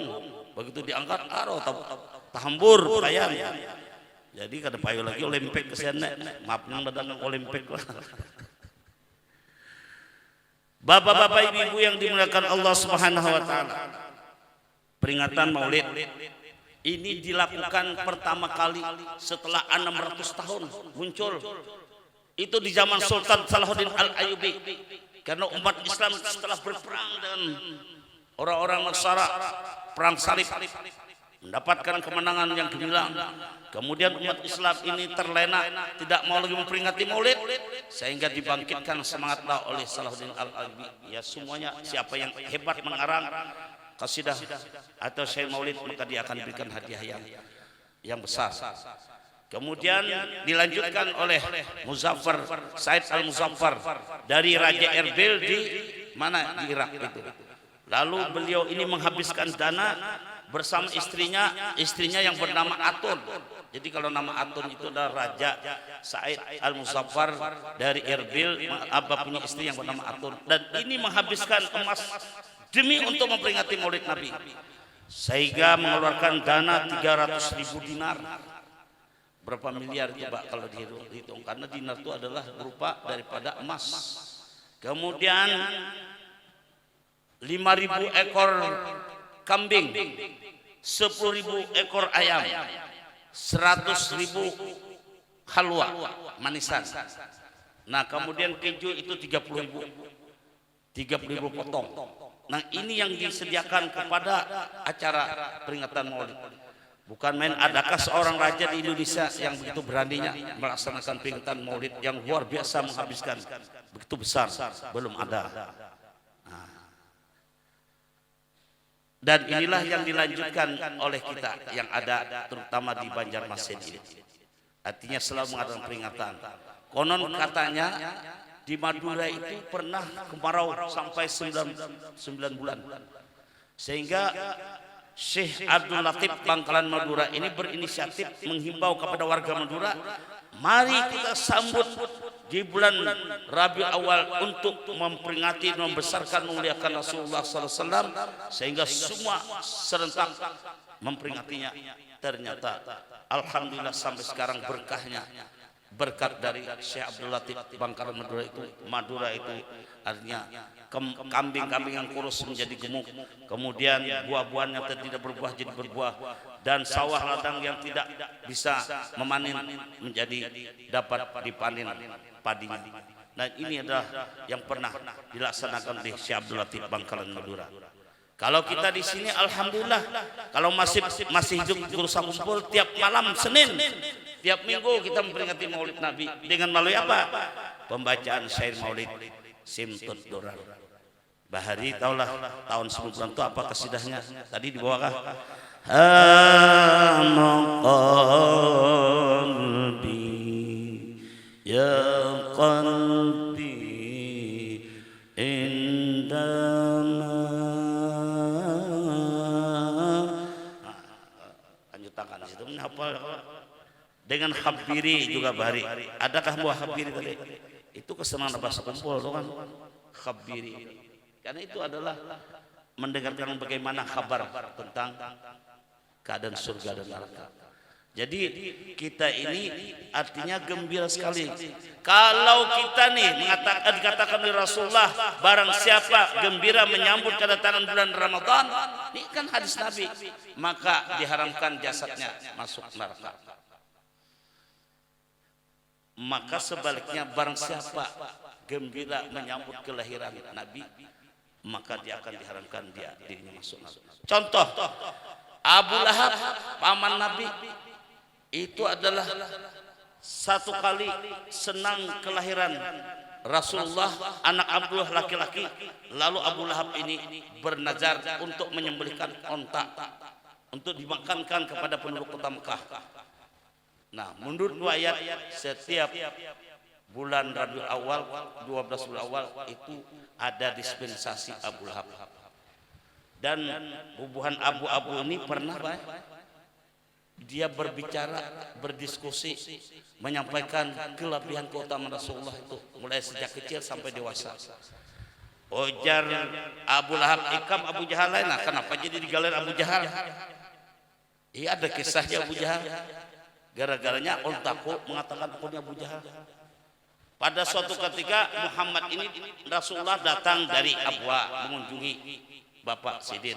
begitu diangkat karo tahambur kayang. Jadi kada payu lagi lempek ke sana, maaf nang dadang lempek lah. Bapak-bapak ibu-ibu yang dimuliakan Allah Subhanahu wa taala. Peringatan Maulid ini dilakukan pertama kali setelah 600 tahun muncul. Itu di zaman Sultan Salahuddin Al-Ayyubi. Karena umat Islam setelah berperang dengan orang-orang Nasara, perang salib, mendapatkan kemenangan yang gemilang. Kemudian umat Islam ini terlena, tidak mau lagi memperingati Maulid, sehingga dibangkitkan semangatlah oleh Salahuddin Al-Ayyubi. Ya semuanya siapa yang hebat mengarang qasidah atau syair Maulid, maka dia akan berikan hadiah yang besar. Kemudian dilanjutkan oleh Muzaffar Said Al-Muzaffar dari Raja Erbil di mana di Irak itu. Lalu beliau ini menghabiskan dana bersama istrinya yang bernama Atun. Jadi kalau nama Atun itu adalah Raja Said Al-Muzaffar dari Erbil, punya istri yang bernama Atun. Dan ini menghabiskan emas demi untuk memperingati Maulid Nabi. Sehingga mengeluarkan dana 300.000 dinar. Berapa miliar itu Pak kalau dihitung, karena dinar itu adalah berupa daripada emas. Kemudian 5.000 ekor kambing, 10.000 ekor ayam, 100.000 halwa manisan. Nah kemudian keju itu 30.000 potong. Nah ini yang disediakan kepada acara peringatan Maulid. Bukan main. Adakah seorang raja di Indonesia yang begitu beraninya melaksanakan peringatan Maulid yang luar biasa, menghabiskan begitu besar? Belum ada. Nah. Dan inilah yang dilanjutkan oleh kita yang ada terutama di Banjarmasin ini. Artinya selalu mengadakan peringatan. Konon katanya di Madura itu pernah kemarau sampai 9 bulan. Sehingga Syekh Abdul Latif Bangkalan Madura ini berinisiatif menghimbau kepada warga Madura, mari kita sambut di bulan Rabiul Awal untuk memperingati, membesarkan, memuliakan Rasulullah SAW, sehingga semua serentak memperingatinya. Ternyata alhamdulillah sampai sekarang berkahnya, berkat dari Syekh Abdul Latif Bangkalan Madura itu artinya kambing-kambing yang kurus menjadi gemuk, kemudian buah-buahan yang tidak berbuah jadi berbuah, dan sawah ladang yang tidak bisa memanen menjadi dapat dipanen padinya. Nah ini adalah yang pernah dilaksanakan oleh Syekh Abdul Latif Bangkalan Madura. Kalau kita di sini alhamdulillah, kalau masih hidup Guru Sakumpul, tiap malam Senin, tiap minggu kita memperingati Maulid Nabi dengan melalui apa? Pembacaan syair Maulid Simtud Durar. Bahari tahulah tahun 90-an itu apa kasidahnya? Tadi dibawakan. Qalbi ya qalbi indama. Lanjut tangan di situ menghafal dengan khabiri juga Bahari. Adakah buah khabiri tadi? Itu kesenangan bahasa kumpul itu kan khabiri. Karena itu adalah mendengarkan bagaimana kabar tentang keadaan surga dan neraka. Jadi kita ini artinya gembira sekali. Kalau kita nih dikatakan oleh Rasulullah, barang siapa gembira menyambut kedatangan bulan Ramadan, ini kan hadis Nabi, maka diharamkan jasadnya masuk neraka. Maka sebaliknya barang siapa gembira menyambut kelahiran Nabi, maka dia akan diharamkan dirinya masuk neraka. Contoh, Abu Lahab paman Nabi itu adalah satu kali senang kelahiran Rasulullah, anak Abdullah laki-laki. Lalu Abu Lahab ini bernazar untuk menyembelihkan onta untuk dimakankan kepada penduduk kota Mekah. Nah, menurut riwayat setiap bulan Rabiul Awal, 12 bulan awal itu ada dispensasi Abu Lahab. Dan bubuhan abu-abu ini pernah dia berbicara, berdiskusi, menyampaikan kelebihan keutamaan Rasulullah itu mulai sejak kecil sampai dewasa. Ujar Abu Lahab, ikam Abu Jahal lain. Nah, kenapa jadi digaler Abu Jahal? Iya, ada kisahnya Abu Jahal. Gara-garanya ontaku mengatakan punya Abu Jahal. Pada suatu ketika Muhammad ini Rasulullah datang dari Abwa mengunjungi Bapak Sidin.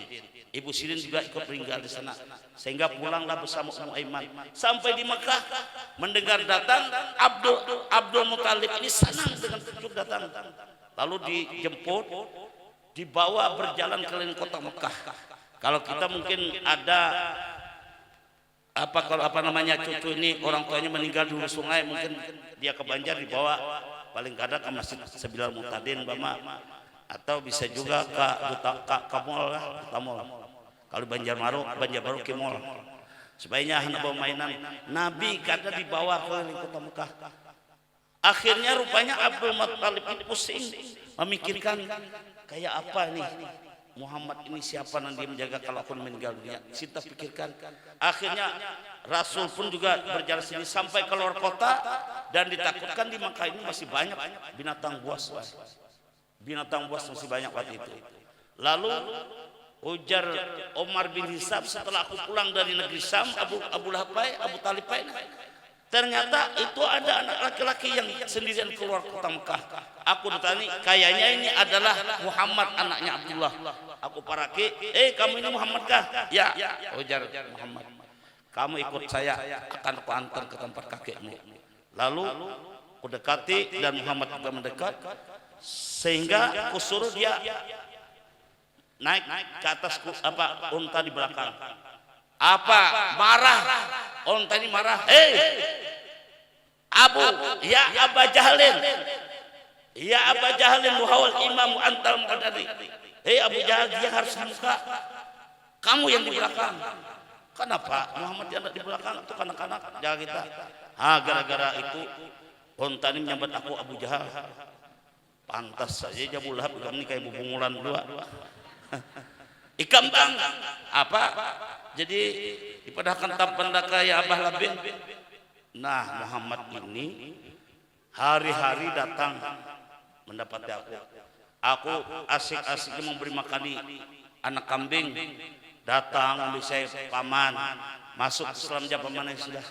Ibu Sidin juga ikut tinggal di sana. Sehingga pulanglah bersama Ummu Aiman. Sampai di Mekah mendengar datang Abdul Muthalib ini senang dengan cucu datang. Lalu dijemput, dibawa berjalan keliling kota Mekah. Kalau kita mungkin ada cucu ini orang tuanya meninggal di hulu sungai, mungkin dia ke Banjar dibawa paling kadang ke Masjid Sebilal Muhtadin Bama, atau bisa juga ke mall lah, kalau Banjarbaru ke mall. Sebaiknya hendak bawa mainan. Nabi kadang dibawa ke kota Mekah. Akhirnya rupanya Abdul Muthalib ini pusing memikirkan kayak apa nih Muhammad ini, siapa nanti menjaga kalau aku meninggal dunia. Kita pikirkan. Akhirnya Rasul pun juga berjalan sini sampai ke luar kota, dan ditakutkan di Mekah ini masih banyak binatang buas. Binatang buas masih banyak waktu itu. Lalu ujar Omar bin Hisab, setelah aku pulang dari negeri Syam, Abu Talib, Ternyata itu ada anak laki-laki yang sendirian keluar kota Mekah. Aku ditanya, kayaknya ini adalah Muhammad anaknya Abdullah. Aku paraki, kamu ini Muhammad kah? Ya, ujar Muhammad. Kamu ikut saya, akan aku antar ke tempat kakekmu. Lalu aku dekati dan Muhammad juga mendekat, sehingga aku suruh dia naik ke atas unta di belakang. Apa? Marah. Unta ini marah. Ya Aba Jahalin. Ya Aba Jahalin muhawal imam antal muqaddari. Abu Jahal, dia harus muka. Kamu yang di belakang. Kenapa Muhammad yang ada di belakang? Itu kanak-kanak jaga kita. Gara-gara itu unta ini menyambat aku Abu Jahal. Pantas saja Abu Lahab ini kayak bubungulan dua. Ikam bang. Apa? Jadi dipadahkan tampandaka ya Abah Labin. Nah, Muhammad ini hari-hari datang mendapati aku. Aku asik-asiknya memberi makani anak kambing. Datang saya paman masuk Islam aja paman yang sudah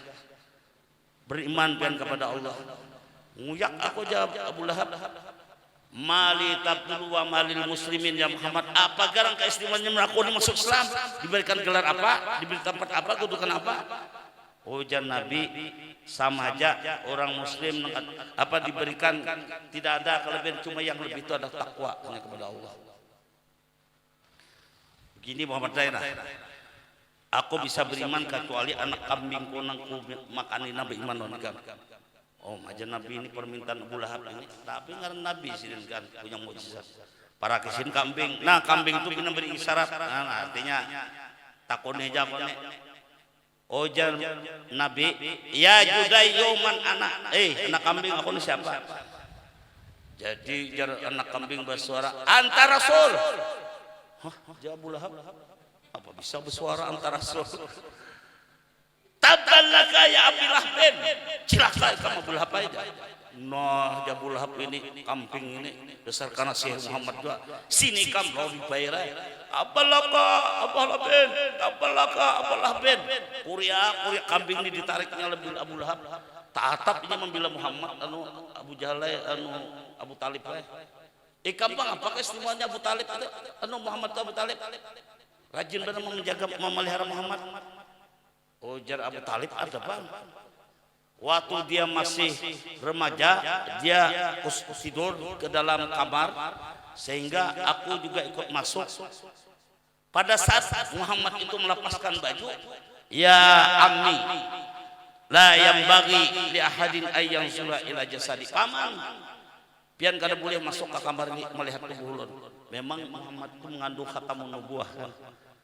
beriman kepada Allah. Nguyak aku jawab Abu Lahab. Mali tabdulu wa malil muslimin ya Muhammad. Apa garang keistimewaannya melakoni masuk Islam? Diberikan gelar apa? Diberi tempat apa? Kedudukan apa? Ujar Nabi, sama aja orang muslim diberikan, tidak ada kelebihan, cuma yang lebih itu adalah takwa hanya kepada Allah. Begini Muhammad Zainah, aku bisa beriman kecuali anak kambing kunangku makani Nabi iman non-kan. Oh, aja Nabi ini permintaan Abu Lahab ini, tapi ngaran Nabi sini kan punya mukjizat. Para kesin kambing. Nah, kambing itu kena beri isyarat. Nah, artinya takone jawabane. Ojar Nabi, ya judai yoman anak. Anak kambing aku ini siapa? Jadi jar anak kambing bersuara antara Rasul. Hah, jawab Abu Lahab. Apa bisa bersuara antara Rasul? Taballaka ya Abi Lahab. Celaka kamu Abu Lahab aja. Nah, Abu Lahab ini kambing ini besar karena Syekh Muhammad juga. Sini kamu mau dibayar. Abalaka Abu Lahab. Abalaka Abu Lahab. Kuria kambing ini ditariknya lebih Abu Lahab. Tatap ini membela Muhammad Abu Jahal Abu Talib. Kampang apa istimewanya Abu Talib Muhammad Abu Talib. Rajin benar menjaga memelihara Muhammad. Ujar Abu Talib ada bang. Waktu dia masih remaja, dia tidur ke dalam kamar, sehingga aku juga ikut masuk. Pada saat Muhammad itu melepaskan baju, ya ammi, la yang bagi li ahadin ayang zula ila jasadi. Paman, pian kada boleh masuk ke kamar ini melihat tubuh ulun. Memang Muhammad itu mengandung khatamun nubuwah.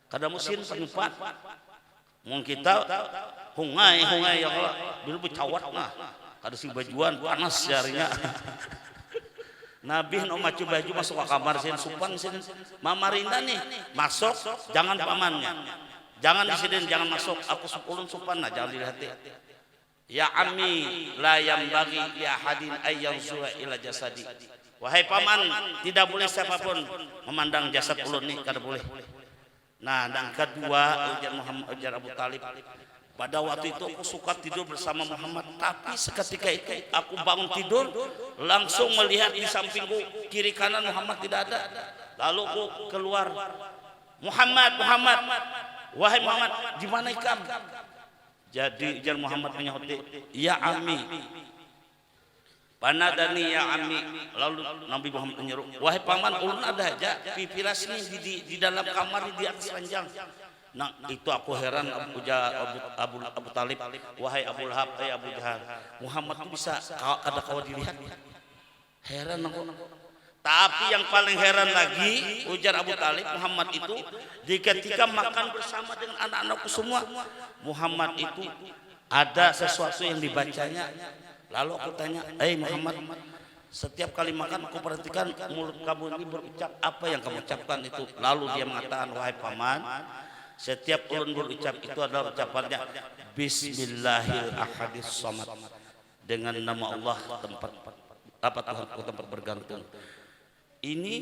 Kada musin penyupat. Mung kita hungai ya Allah dulu bercawat nah kada si bajuan panas jarinya. Nabi no macu baju masuk ke kamar sin supan sin mamarinda nih masuk jangan pamannya jangan disini jangan masuk aku sepulun supan nah jangan dilihat ya ammi la yang bagi ya hadin ayang suwa ila jasadi. Wahai paman, tidak boleh siapapun memandang jasad ulun nih, kada boleh. Nah, dan kedua ujar Abu Talib, pada waktu itu aku suka tidur bersama Muhammad, tapi seketika itu aku bangun tidur langsung melihat di sampingku kiri kanan Muhammad tidak ada. Lalu aku keluar, Muhammad, wahai Muhammad, di mana ikam? Jadi ujar Muhammad menyahut, ya Ami, panadani ya Ami. Lalu Nabi Muhammad menyeru, wahai paman, ulun ada aja pipiras ini di dalam kamar di atas ranjang. Nah itu aku heran Abu Talib, wahai Abu Lahab, Abu Jahal, Muhammad itu bisa kada kau dilihat. Heran aku. Tapi yang paling heran lagi ujar Abu Talib, Muhammad itu ketika makan bersama dengan anak-anakku semua, Muhammad itu ada sesuatu yang dibacanya. Lalu aku tanya, Muhammad, setiap kali makan aku perhatikan mulut kamu ini berucap apa yang kamu ucapkan itu. Lalu dia mengatakan, wahai paman, setiap ulun berucap itu adalah ucapannya Bismillahirrahmanirrahim, Samad, dengan nama Allah Tuhan tempat bergantung. Ini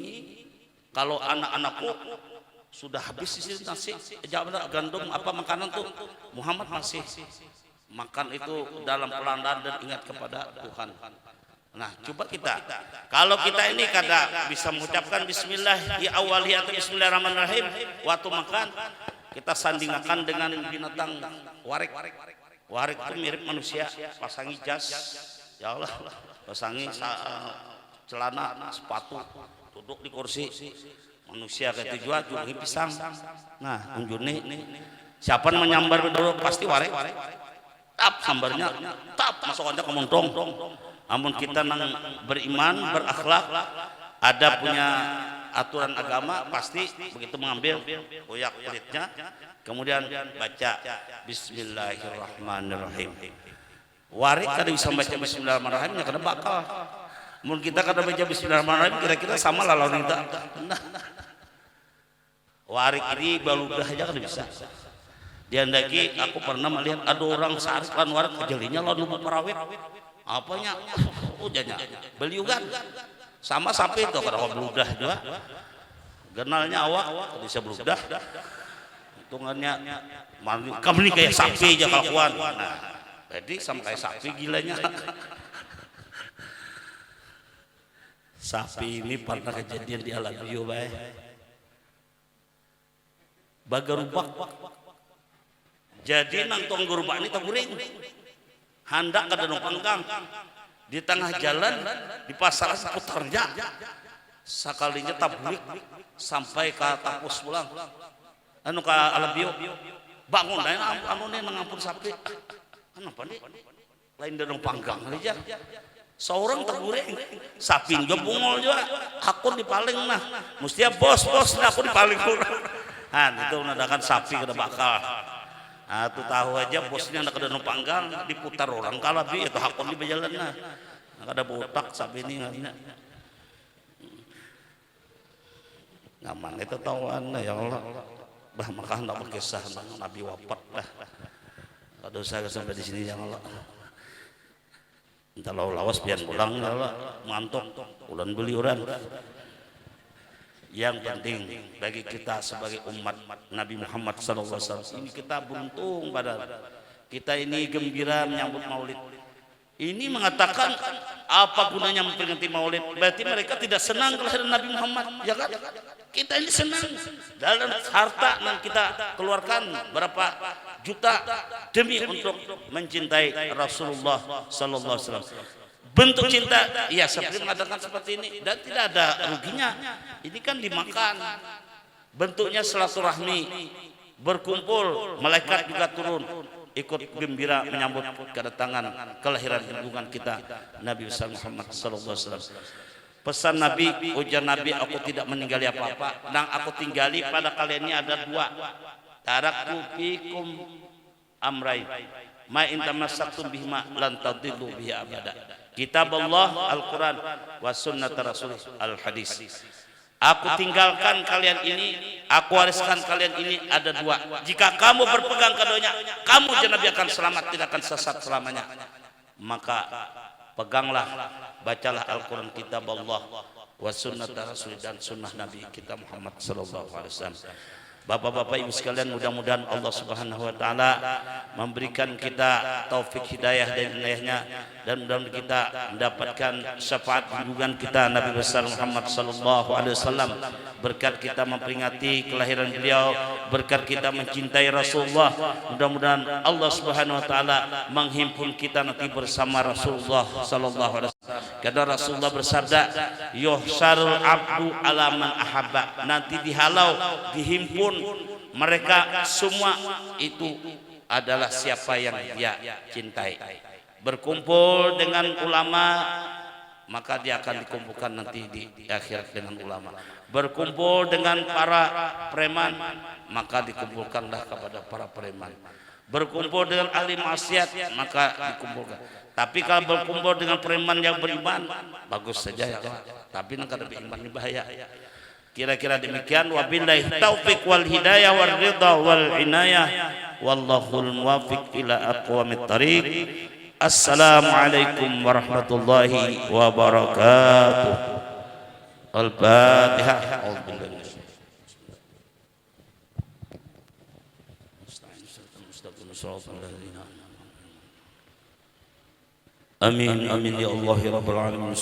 kalau anak-anakku sudah habis isi nasi, jawab gandum apa makanan tuh, Muhammad masih makan itu dalam pelan-pelan dan ingat kepada Tuhan. Nah, coba kita, kalau kita ini kada bisa mengucapkan bismillah di awalnya atau bismillahirrahmanirrahim waktu makan, kita sandingkan dengan binatang warik. Warik itu mirip manusia, pasangi jas, ya Allah, pasangi celana, sepatu, duduk di kursi. Manusia kayak tujuan jual pisang. Nah, unjuni siapa menyambar dulu pasti warik. Tap sambarnya, tap masuk aja ke montong. Namun kita nang beriman, berakhlak, ada punya aturan agama, pasti begitu mengambil koyak kulitnya, kemudian baca Bismillahirrahmanirrahim. Warik kada bisa baca Bismillahirrahmanirrahim, ya kada bakal. Mungkin kita kada baca Bismillahirrahmanirrahim, kira-kira sama lah lawan kita. Warik ini baludah aja kada bisa. Dia lagi, aku pernah melihat ada orang sarik lan warik kejelinya lawan lupa parawit. Apanya? Ujanya beliau kan sama sapi itu kada beludah juga. Genalnya awak bisa beludah. Hitungannya kamu ini kayak sapi aja kelakuan. Nah, jadi sampai sapi gilanya. Sapi ini pernah kejadian di alam bio bae. Bagarubak. Jadi nang tong gerubak ini taguring. Handak kada nang panggang. Di tengah jalan di pasar putarnya. Sakalinya tablik sampai ke tapus pulang. Anu ka alam bio. Bangun lain anu nih nangampun sapi. Kenapa nih? Lain danang panggang aja. Seorang terguring, sapi juga bungol juga. Aku dipaling nah. Mestinya bos nah aku dipaling kurang. Nah itu menandakan sapi kada bakal. Nah itu tahu aja bosnya nak kada panggang diputar orang kalabi itu hakon di berjalan nah. Kada botak sapi ini ngana. Ngaman itu tauan ya Allah. Bah maka hendak berkisah Nabi wafat dah. Kada usah sampai di sini ya Allah. Entah lawas pian pulang ya Allah, ngantuk ulan beli orang. Yang penting bagi kita sebagai umat Nabi Muhammad SAW ini kita beruntung pada kita ini gembira menyambut Maulid. Ini mengatakan apa gunanya memperingati Maulid? Berarti mereka tidak senang kelahiran Nabi Muhammad, ya kan? Kita ini senang dalam harta yang kita keluarkan berapa juta demi untuk mencintai Rasulullah Sallallahu Alaihi Wasallam. Bentuk cinta, ya seperti mengatakan seperti ini dan tidak ada ruginya. Ini kan dimakan. Bentuknya silaturahmi, berkumpul, malaikat juga turun ikut gembira menyambut kedatangan kelahiran junjungan kita Nabi Muhammad Sallallahu Alaihi Wasallam. Pesan Nabi, ujar Nabi, aku tidak meninggali apa-apa. Nang aku tinggali pada kalian ini ada dua. Taraktu fikum amrain. Ma in tamassaktum bihima lan tadillu bihi abada. Kitab Allah Al-Quran wa sunnat Rasul Al-Hadis. Aku tinggalkan kalian ini, aku wariskan kalian ini ada dua. Jika kamu berpegang keduanya, kamu Nabi akan selamat, tidak akan sesat selamanya. Maka peganglah, bacalah Al-Quran kitab Allah wa sunnat Rasul dan sunnah Nabi kita Muhammad sallallahu alaihi wasallam. Bapak-bapak ibu sekalian, mudah-mudahan Allah Subhanahu wa taala memberikan kita taufik hidayah dan inayahnya dan mudah-mudahan kita mendapatkan syafaat junjungan kita Nabi besar Muhammad sallallahu alaihi wasallam. Berkat kita memperingati kelahiran beliau, berkat kita mencintai Rasulullah, mudah-mudahan Allah Subhanahu wa taala menghimpun kita nanti bersama Rasulullah sallallahu alaihi wasallam. Karena Rasulullah bersabda, yuhsyarul abdu ala man ahabba. Nanti dihalau, dihimpun mereka semua itu adalah siapa yang dia cintai. Berkumpul dengan ulama, maka dia akan dikumpulkan nanti di akhirat dengan ulama. Berkumpul dengan para preman, maka dikumpulkanlah kepada para preman. Berkumpul dengan ahli maksiat, maka dikumpulkan. Tapi kalau berkumpul dengan preman yang beriman, bagus saja ya. Tapi nak ada beriman ini bahaya. Kira-kira demikian. Wabillahi taufiq wal hidayah wal ridha wal inayah. Wallahul muwafiq ila aqwamit thariq. Assalamualaikum warahmatullahi wabarakatuh. Al-Fatihah. Amin amin ya Allah ya rabbal alamin.